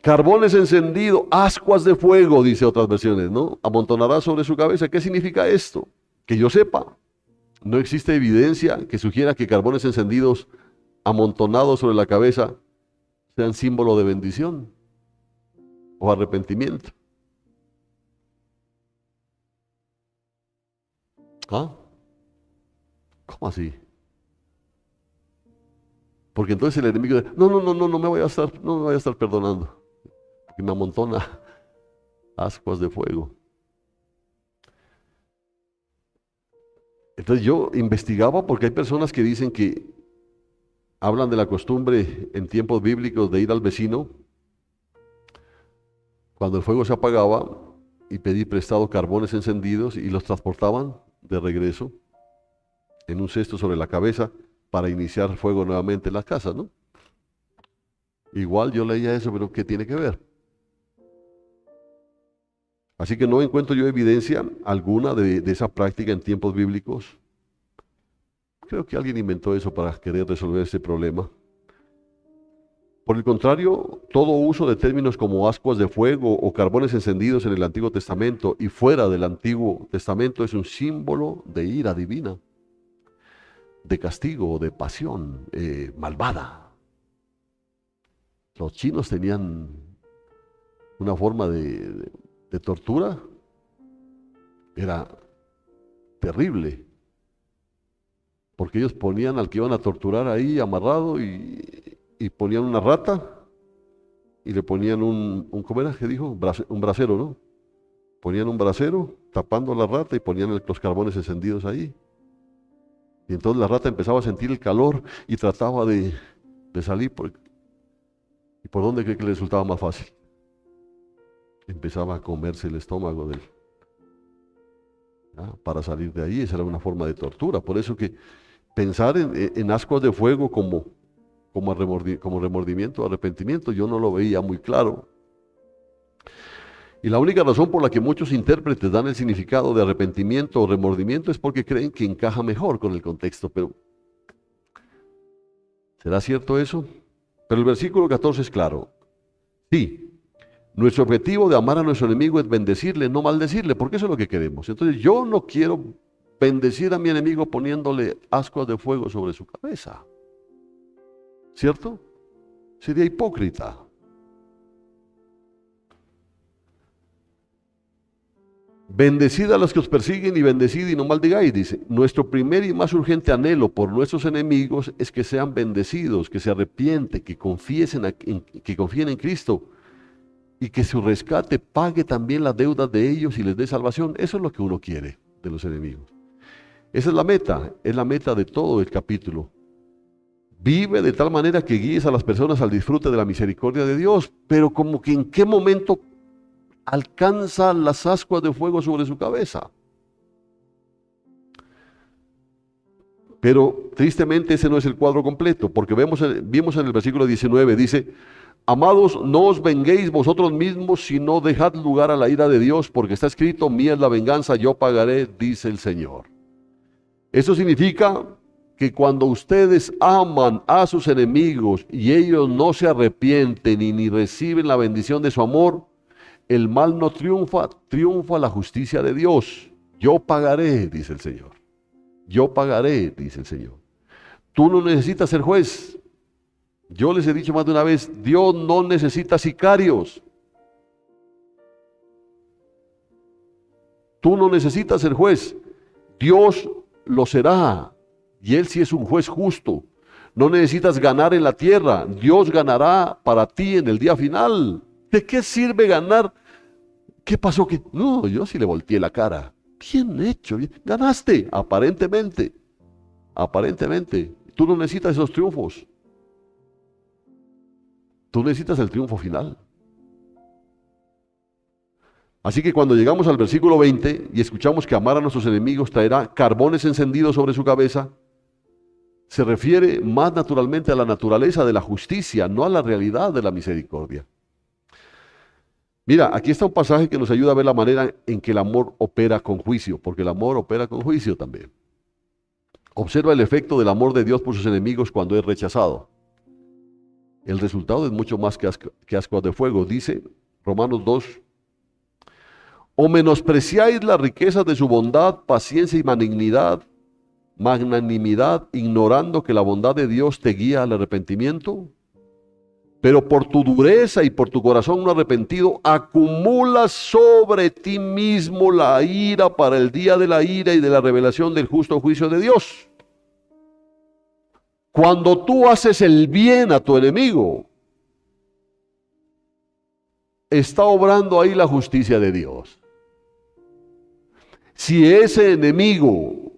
Carbones encendidos, ascuas de fuego, dice otras versiones, ¿no? Amontonará sobre su cabeza. ¿Qué significa esto? Que yo sepa, no existe evidencia que sugiera que carbones encendidos amontonados sobre la cabeza sean símbolo de bendición o arrepentimiento. ¿Ah? ¿Cómo así? Porque entonces el enemigo dice, no me voy a estar perdonando. Porque me amontona ascuas de fuego. Entonces yo investigaba porque hay personas que dicen que hablan de la costumbre en tiempos bíblicos de ir al vecino cuando el fuego se apagaba y pedir prestado carbones encendidos y los transportaban de regreso en un cesto sobre la cabeza para iniciar fuego nuevamente en las casas, ¿no? Igual yo leía eso, pero ¿qué tiene que ver? Así que no encuentro yo evidencia alguna de esa práctica en tiempos bíblicos. Creo que alguien inventó eso para querer resolver ese problema. Por el contrario, todo uso de términos como ascuas de fuego o carbones encendidos en el Antiguo Testamento y fuera del Antiguo Testamento es un símbolo de ira divina, de castigo, de pasión malvada. Los chinos tenían una forma de tortura, era terrible, porque ellos ponían al que iban a torturar ahí amarrado y ponían una rata y le ponían ¿cómo era que dijo? Un brasero, ¿no? Ponían un brasero tapando la rata y ponían los carbones encendidos ahí. Y entonces la rata empezaba a sentir el calor y trataba de salir. ¿Y por dónde cree que le resultaba más fácil? Empezaba a comerse el estómago para salir de ahí. Esa era una forma de tortura. Por eso que pensar en ascuas de fuego como remordimiento, arrepentimiento, yo no lo veía muy claro. Y la única razón por la que muchos intérpretes dan el significado de arrepentimiento o remordimiento es porque creen que encaja mejor con el contexto. Pero, ¿será cierto eso? Pero el versículo 14 es claro. Sí, nuestro objetivo de amar a nuestro enemigo es bendecirle, no maldecirle, porque eso es lo que queremos. Entonces yo no quiero bendecir a mi enemigo poniéndole ascuas de fuego sobre su cabeza. ¿Cierto? Sería hipócrita. Bendecid a los que os persiguen y bendecid y no maldigáis, dice. Nuestro primer y más urgente anhelo por nuestros enemigos es que sean bendecidos, que se arrepienten, que confíen en Cristo y que su rescate pague también las deudas de ellos y les dé salvación. Eso es lo que uno quiere de los enemigos. Esa es la meta de todo el capítulo. Vive de tal manera que guíes a las personas al disfrute de la misericordia de Dios, pero como que en qué momento alcanza las ascuas de fuego sobre su cabeza. Pero tristemente ese no es el cuadro completo, porque vimos en el versículo 19, dice: amados, no os venguéis vosotros mismos, sino dejad lugar a la ira de Dios, porque está escrito: mía es la venganza, yo pagaré, dice el Señor. Eso significa que cuando ustedes aman a sus enemigos y ellos no se arrepienten y ni reciben la bendición de su amor, el mal no triunfa, triunfa la justicia de Dios. Yo pagaré, dice el Señor. Yo pagaré, dice el Señor. Tú no necesitas ser juez. Yo les he dicho más de una vez, Dios no necesita sicarios. Tú no necesitas ser juez. Dios lo será. Y Él sí es un juez justo. No necesitas ganar en la tierra. Dios ganará para ti en el día final. ¿De qué sirve ganar? ¿Qué pasó? No, yo sí le volteé la cara. Bien hecho, bien. Ganaste, aparentemente. Aparentemente. Tú no necesitas esos triunfos. Tú necesitas el triunfo final. Así que cuando llegamos al versículo 20 y escuchamos que amar a nuestros enemigos traerá carbones encendidos sobre su cabeza, se refiere más naturalmente a la naturaleza de la justicia, no a la realidad de la misericordia. Mira, aquí está un pasaje que nos ayuda a ver la manera en que el amor opera con juicio, porque el amor opera con juicio también. Observa el efecto del amor de Dios por sus enemigos cuando es rechazado. El resultado es mucho más que ascuas de fuego. Dice Romanos 2: o menospreciáis las riquezas de su bondad, paciencia y magnanimidad, ignorando que la bondad de Dios te guía al arrepentimiento. Pero por tu dureza y por tu corazón no arrepentido, acumulas sobre ti mismo la ira para el día de la ira y de la revelación del justo juicio de Dios. Cuando tú haces el bien a tu enemigo, está obrando ahí la justicia de Dios. Si ese enemigo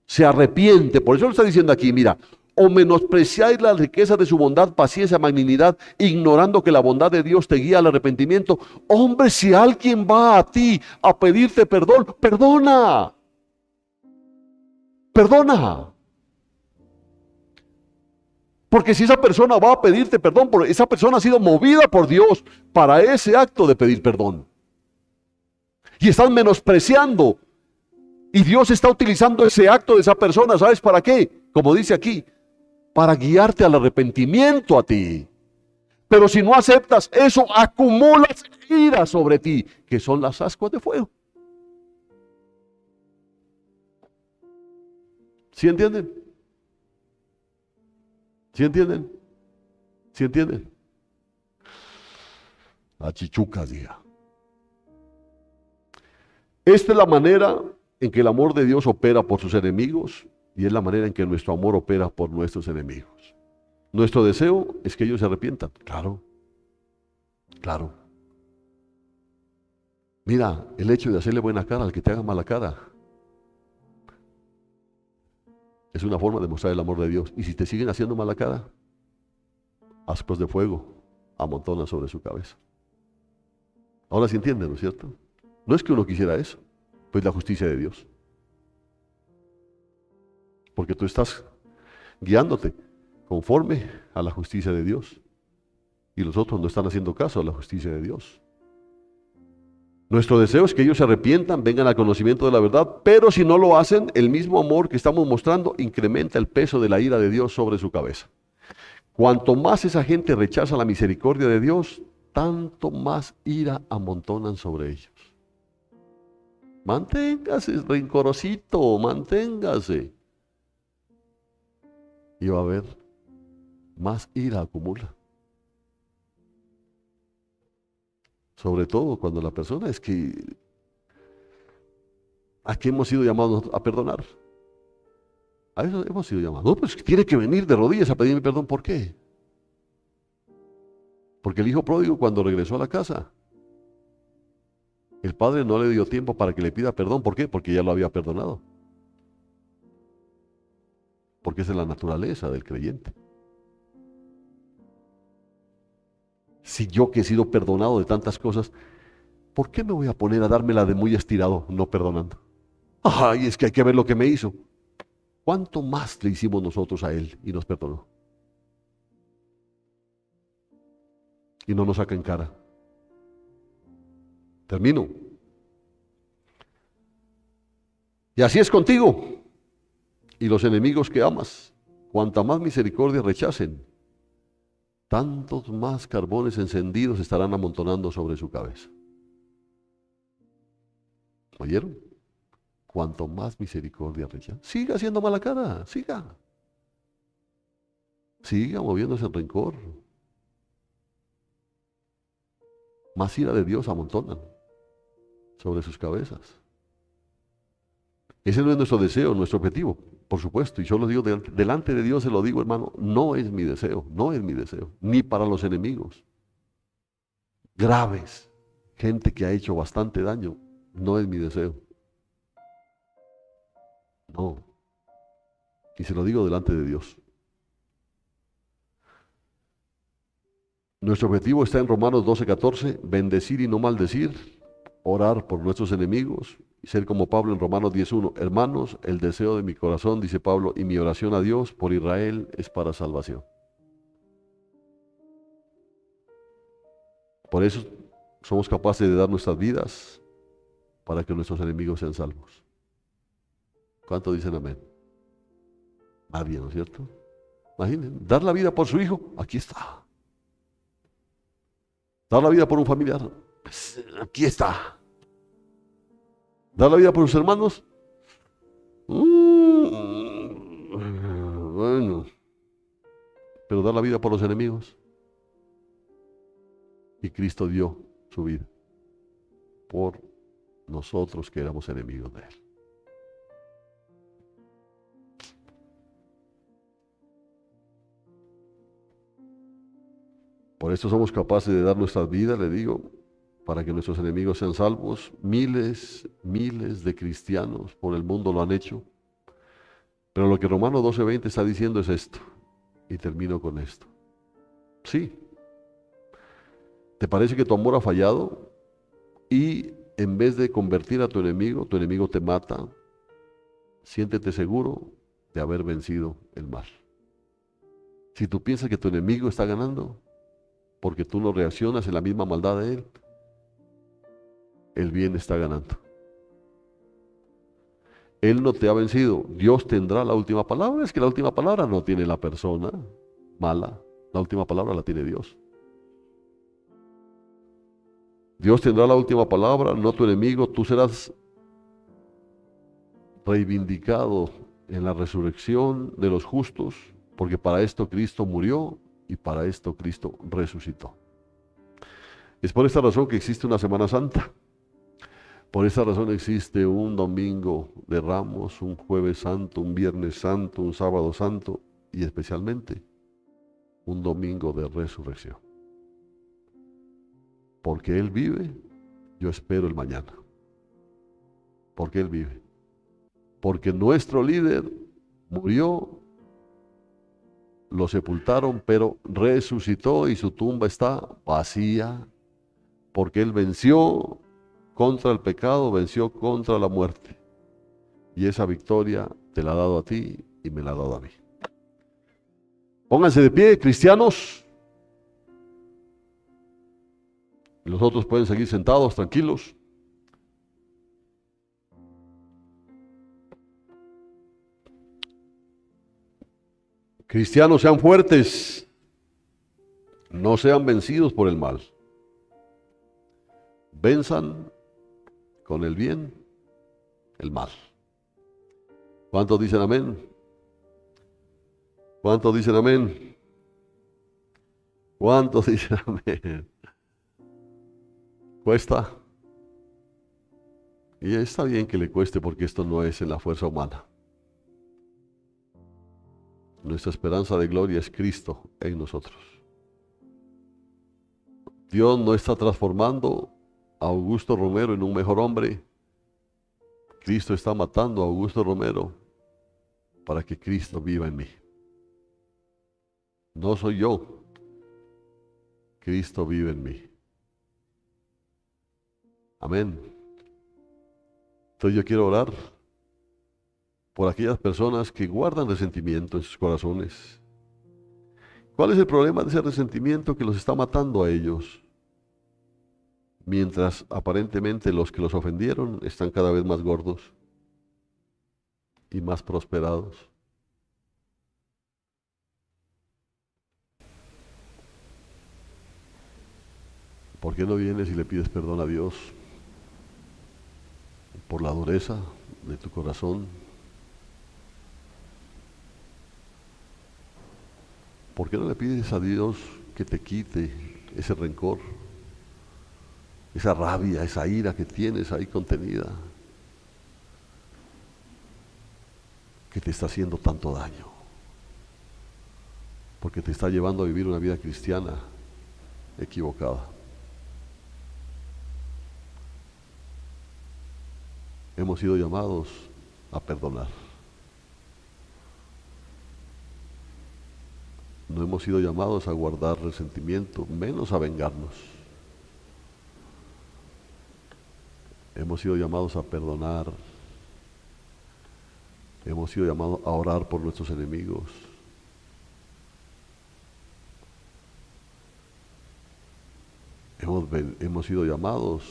se arrepiente, por eso lo está diciendo aquí, mira: o menospreciáis las riquezas de su bondad, paciencia, magnanimidad, ignorando que la bondad de Dios te guía al arrepentimiento. Hombre, si alguien va a ti a pedirte perdón, perdona. Perdona. Porque si esa persona va a pedirte perdón, esa persona ha sido movida por Dios para ese acto de pedir perdón. Y están menospreciando. Y Dios está utilizando ese acto de esa persona, ¿sabes para qué? Como dice aquí, para guiarte al arrepentimiento a ti. Pero si no aceptas eso, acumulas ira sobre ti, que son las ascuas de fuego. ¿Sí entienden? ¿Sí entienden? ¿Sí entienden? A chichucas, diga. Esta es la manera en que el amor de Dios opera por sus enemigos y es la manera en que nuestro amor opera por nuestros enemigos. Nuestro deseo es que ellos se arrepientan. Claro, claro. Mira, el hecho de hacerle buena cara al que te haga mala cara Es una forma de mostrar el amor de Dios. Y si te siguen haciendo mala cara, ascuas de fuego amontonan sobre su cabeza. Ahora sí entienden, ¿no es cierto? No es que uno quisiera eso, pues la justicia de Dios. Porque tú estás guiándote conforme a la justicia de Dios. Y los otros no están haciendo caso a la justicia de Dios. Nuestro deseo es que ellos se arrepientan, vengan al conocimiento de la verdad, pero si no lo hacen, el mismo amor que estamos mostrando incrementa el peso de la ira de Dios sobre su cabeza. Cuanto más esa gente rechaza la misericordia de Dios, tanto más ira amontonan sobre ellos. Manténgase, rencorosito, manténgase. Y va a haber más ira acumula. Sobre todo cuando la persona es que aquí hemos sido llamados a perdonar. A eso hemos sido llamados. No, pues tiene que venir de rodillas a pedirme perdón. ¿Por qué? Porque el hijo pródigo cuando regresó a la casa, el padre no le dio tiempo para que le pida perdón. ¿Por qué? Porque ya lo había perdonado. Porque esa es la naturaleza del creyente. Si yo que he sido perdonado de tantas cosas, ¿por qué me voy a poner a dármela de muy estirado, no perdonando? Ay, es que hay que ver lo que me hizo. ¿Cuánto más le hicimos nosotros a él y nos perdonó? Y no nos saca en cara. Termino. Y así es contigo y los enemigos que amas. Cuanta más misericordia rechacen, tantos más carbones encendidos estarán amontonando sobre su cabeza. ¿Oyeron? Cuanto más misericordia rechacen, siga haciendo mala cara, siga. Siga moviéndose en rencor. Más ira de Dios amontonan sobre sus cabezas. Ese no es nuestro deseo, nuestro objetivo, por supuesto. Y yo lo digo delante de Dios, se lo digo, hermano, no es mi deseo, no es mi deseo, ni para los enemigos graves, gente que ha hecho bastante daño, no es mi deseo. No. Y se lo digo delante de Dios. Nuestro objetivo está en Romanos 12:14, bendecir y no maldecir, orar por nuestros enemigos y ser como Pablo en Romanos 10:1. Hermanos, el deseo de mi corazón, dice Pablo, y mi oración a Dios por Israel es para salvación. Por eso somos capaces de dar nuestras vidas para que nuestros enemigos sean salvos. ¿Cuánto dicen amén? Nadie, ¿no es cierto? Imaginen, dar la vida por su hijo, aquí está. Dar la vida por un familiar, pues, aquí está. Dar la vida por sus hermanos, bueno, pero dar la vida por los enemigos. Y Cristo dio su vida por nosotros que éramos enemigos de Él. Por eso somos capaces de dar nuestras vidas, le digo, para que nuestros enemigos sean salvos. Miles de cristianos por el mundo lo han hecho. Pero lo que Romanos 12:20 está diciendo es esto. Y termino con esto. Sí. ¿Te parece que tu amor ha fallado? Y en vez de convertir a tu enemigo te mata. Siéntete seguro de haber vencido el mal. Si tú piensas que tu enemigo está ganando, porque tú no reaccionas en la misma maldad de él, el bien está ganando. Él no te ha vencido. Dios tendrá la última palabra. Es que la última palabra no tiene la persona mala. La última palabra la tiene Dios. Dios tendrá la última palabra, no tu enemigo. Tú serás reivindicado en la resurrección de los justos, porque para esto Cristo murió y para esto Cristo resucitó. Es por esta razón que existe una Semana Santa. Por esta razón existe un domingo de Ramos, un Jueves Santo, un Viernes Santo, un Sábado Santo y especialmente un domingo de resurrección. Porque Él vive, yo espero el mañana. Porque Él vive. Porque nuestro líder Murió, lo sepultaron, pero resucitó y su tumba está vacía, porque Él venció contra el pecado, venció contra la muerte. Y esa victoria te la ha dado a ti y me la ha dado a mí. Pónganse de pie, cristianos. Los otros pueden seguir sentados, tranquilos. Cristianos, sean fuertes. No sean vencidos por el mal. Venzan con el bien el mal. ¿Cuántos dicen amén? ¿Cuántos dicen amén? ¿Cuántos dicen amén? ¿Cuesta? Y está bien que le cueste porque esto no es en la fuerza humana. Nuestra esperanza de gloria es Cristo en nosotros. Dios no está transformando a Augusto Romero en un mejor hombre. Cristo está matando a Augusto Romero para que Cristo viva en mí. No soy yo. Cristo vive en mí. Amén. Entonces yo quiero orar por aquellas personas que guardan resentimiento en sus corazones. ¿Cuál es el problema de ese resentimiento que los está matando a ellos? Mientras aparentemente los que los ofendieron están cada vez más gordos y más prosperados. ¿Por qué no vienes y le pides perdón a Dios por la dureza de tu corazón? ¿Por qué no le pides a Dios que te quite ese rencor, esa rabia, esa ira que tienes ahí contenida, que te está haciendo tanto daño? Porque te está llevando a vivir una vida cristiana equivocada. Hemos sido llamados a perdonar. No hemos sido llamados a guardar resentimiento, menos a vengarnos. Hemos sido llamados a perdonar. Hemos sido llamados a orar por nuestros enemigos. Hemos sido llamados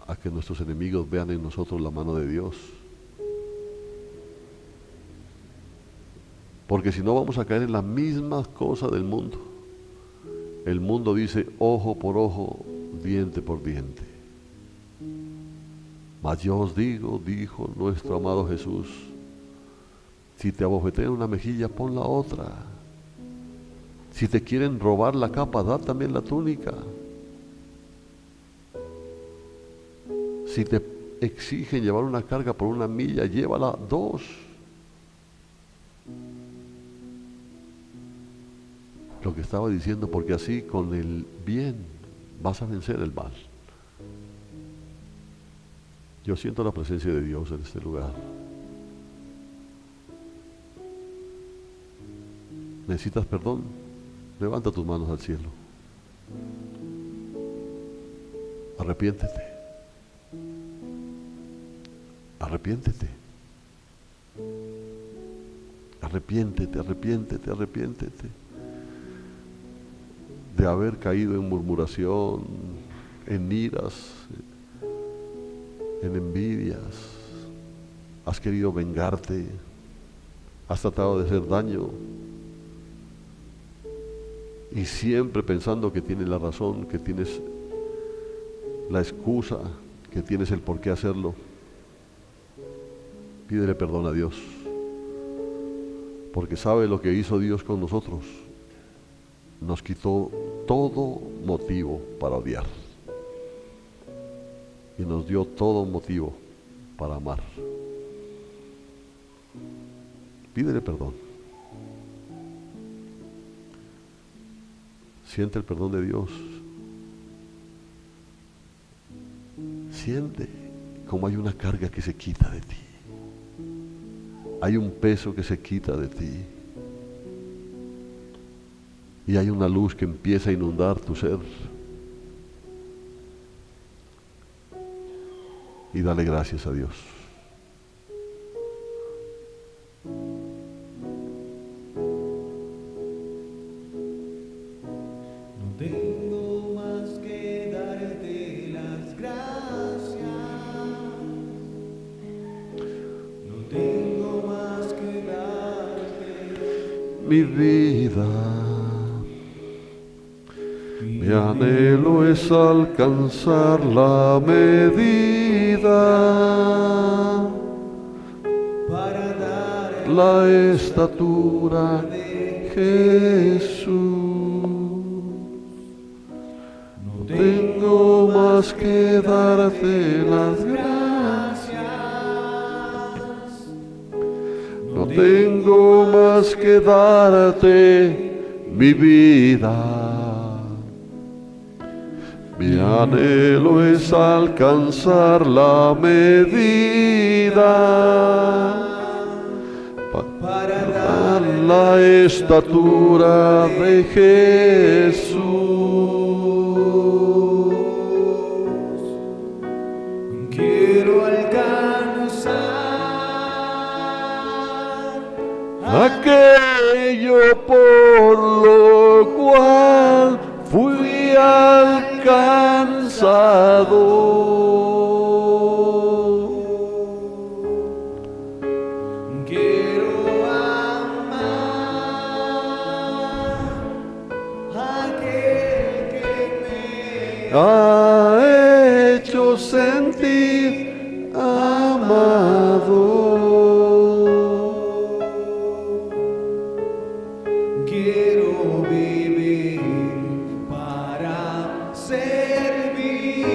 a que nuestros enemigos vean en nosotros la mano de Dios. Porque si no vamos a caer en la misma cosa del mundo. El mundo dice ojo por ojo, diente por diente. Mas yo os digo, dijo nuestro amado Jesús, si te abofetean una mejilla, pon la otra. Si te quieren robar la capa, da también la túnica. Si te exigen llevar una carga por 1 milla, llévala 2. Lo que estaba diciendo, porque así con el bien vas a vencer el mal. Yo siento la presencia de Dios en este lugar. ¿Necesitas perdón? Levanta tus manos al cielo. Arrepiéntete. Arrepiéntete. Arrepiéntete, arrepiéntete, arrepiéntete de haber caído en murmuración, en iras, en envidias. Has querido vengarte, has tratado de hacer daño y siempre pensando que tienes la razón, que tienes la excusa, que tienes el por qué hacerlo. Pídele perdón a Dios, porque sabe lo que hizo Dios con nosotros. Nos quitó todo motivo para odiar y nos dio todo motivo para amar. Pídele perdón. Siente el perdón de Dios. Siente como hay una carga que se quita de ti. hay un peso que se quita de ti. Y hay una luz que empieza a inundar tu ser. Y dale gracias a Dios. No tengo más que darte las gracias. No tengo más que darte Mi vida, mi anhelo es alcanzar la medida, para dar la estatura de Jesús. No tengo más que darte las gracias. No tengo más que darte mi vida. Mi anhelo es alcanzar la medida para dar la estatura de Jesús. quiero alcanzar Aquello por lo cual fui alcanzado. quiero amar a aquel que me Ha hecho sentir amado. quiero vivir para servir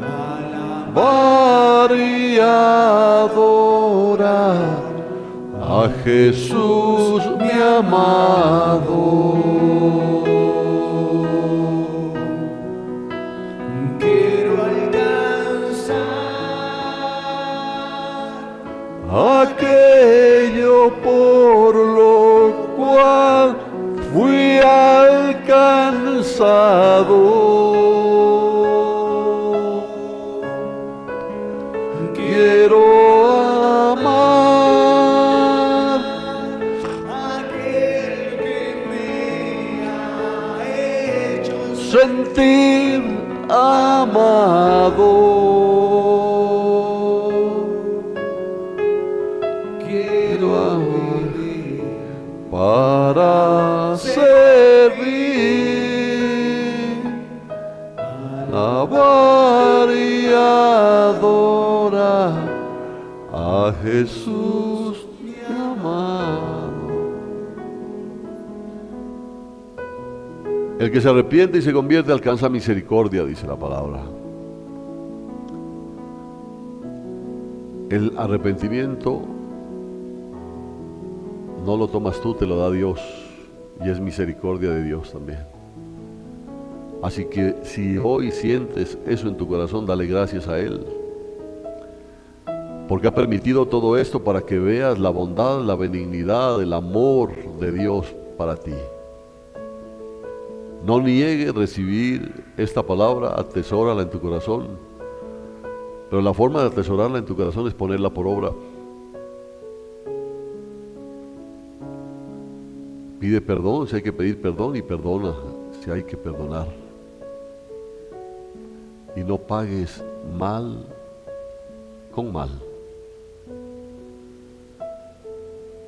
a Alabar y adorar a Jesús mi amado. quiero alcanzar Aquello por lo cual fui alcanzado. Quiero amar aquel que me ha hecho sentir amado. Quiero vivir para servir, alabar y adorar a Jesús mi amado. El que se arrepiente y se convierte alcanza misericordia, dice la palabra. El arrepentimiento no lo tomas tú, te lo da Dios, y es misericordia de Dios también. Así que si hoy sientes eso en tu corazón, dale gracias a Él, porque ha permitido todo esto para que veas la bondad, la benignidad, el amor de Dios para ti. No niegues recibir esta palabra, atesórala en tu corazón, pero la forma de atesorarla en tu corazón es ponerla por obra. Pide perdón si hay que pedir perdón y perdona si hay que perdonar. Y no pagues mal con mal.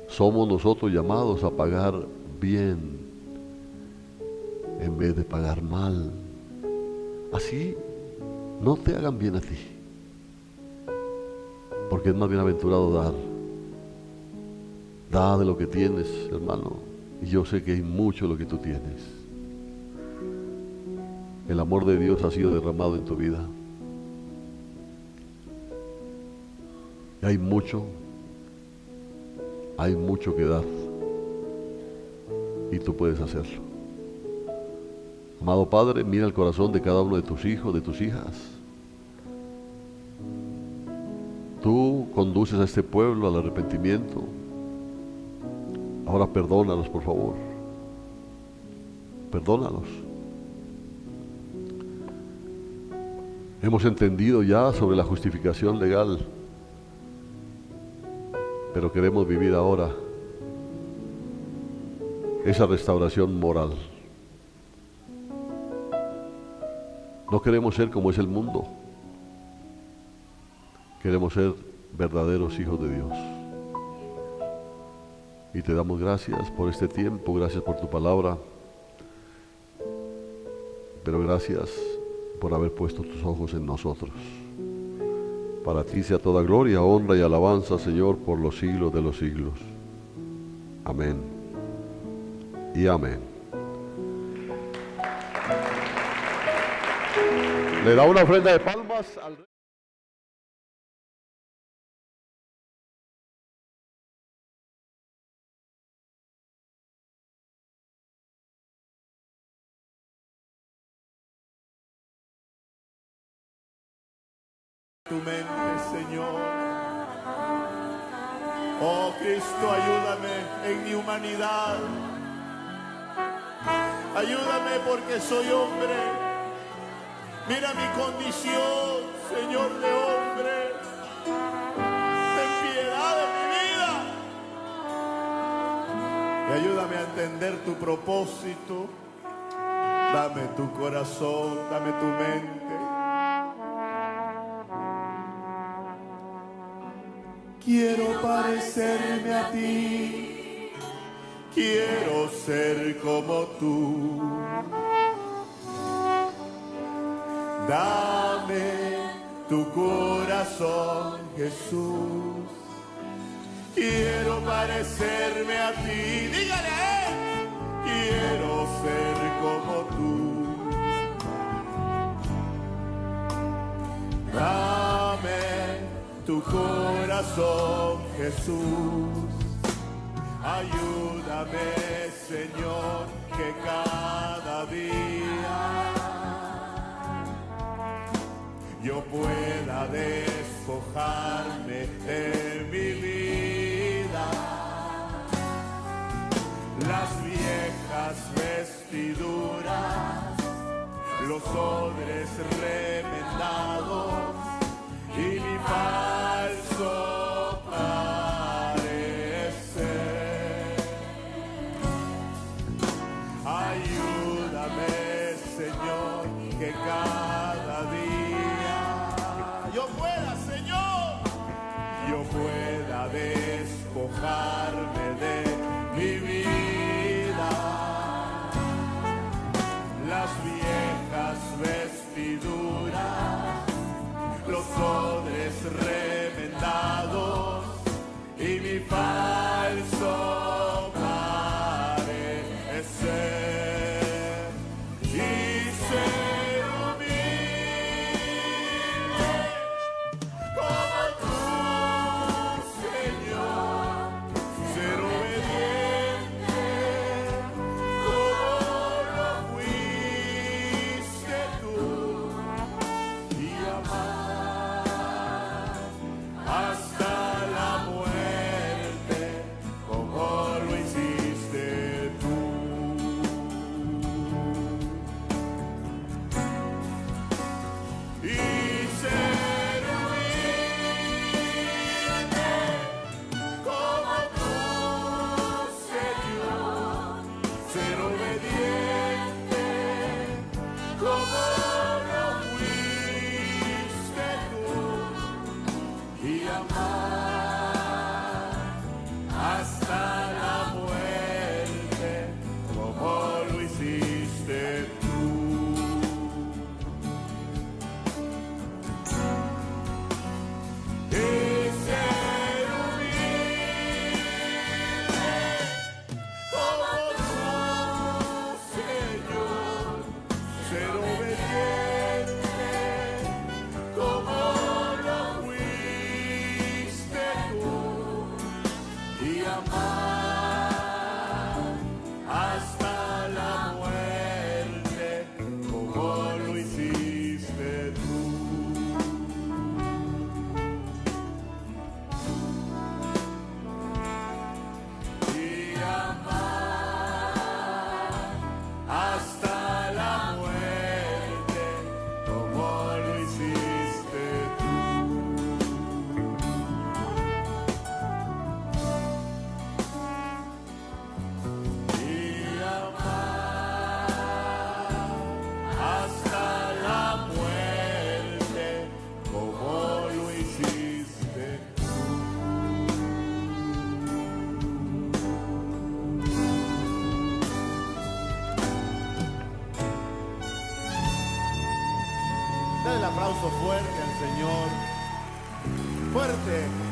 Somos nosotros llamados a pagar bien en vez de pagar mal. Así no te hagan bien a ti, porque es más bienaventurado dar. Da de lo que tienes, hermano, y yo sé que hay mucho de lo que tú tienes. El amor de Dios ha sido derramado en tu vida. Y hay mucho que dar. Y tú puedes hacerlo. Amado Padre, mira el corazón de cada uno de tus hijos, de tus hijas. Tú conduces a este pueblo al arrepentimiento. Ahora perdónalos, por favor. Perdónalos. Hemos entendido ya sobre la justificación legal, pero queremos vivir ahora esa restauración moral. No queremos ser como es el mundo. Queremos ser verdaderos hijos de Dios. Y te damos gracias por este tiempo, gracias por tu palabra, pero gracias por haber puesto tus ojos en nosotros. Para ti sea toda gloria, honra y alabanza, Señor, por los siglos de los siglos. Amén y amén. Le da una ofrenda de palmas al rey. Tu mente, Señor. Oh Cristo, ayúdame en mi humanidad. Ayúdame porque soy hombre. Mira mi condición, Señor, de hombre. Ten piedad de mi vida. Y ayúdame a entender tu propósito. Dame tu corazón, dame tu mente. Quiero parecerme a ti, quiero ser como tú. Dame tu corazón, Jesús. Quiero parecerme a ti, dígale a él. Quiero ser como tú. Dame tu corazón, Jesús. Ayúdame, Señor, que cada día yo pueda despojarme de mi vida, las viejas vestiduras, los odres remendados y mi falso parecer. Ayúdame, Señor, que cada día yo pueda, Señor, yo pueda despojarme de mi vida, las viejas vestiduras, los odres Dale el aplauso fuerte al Señor. Fuerte.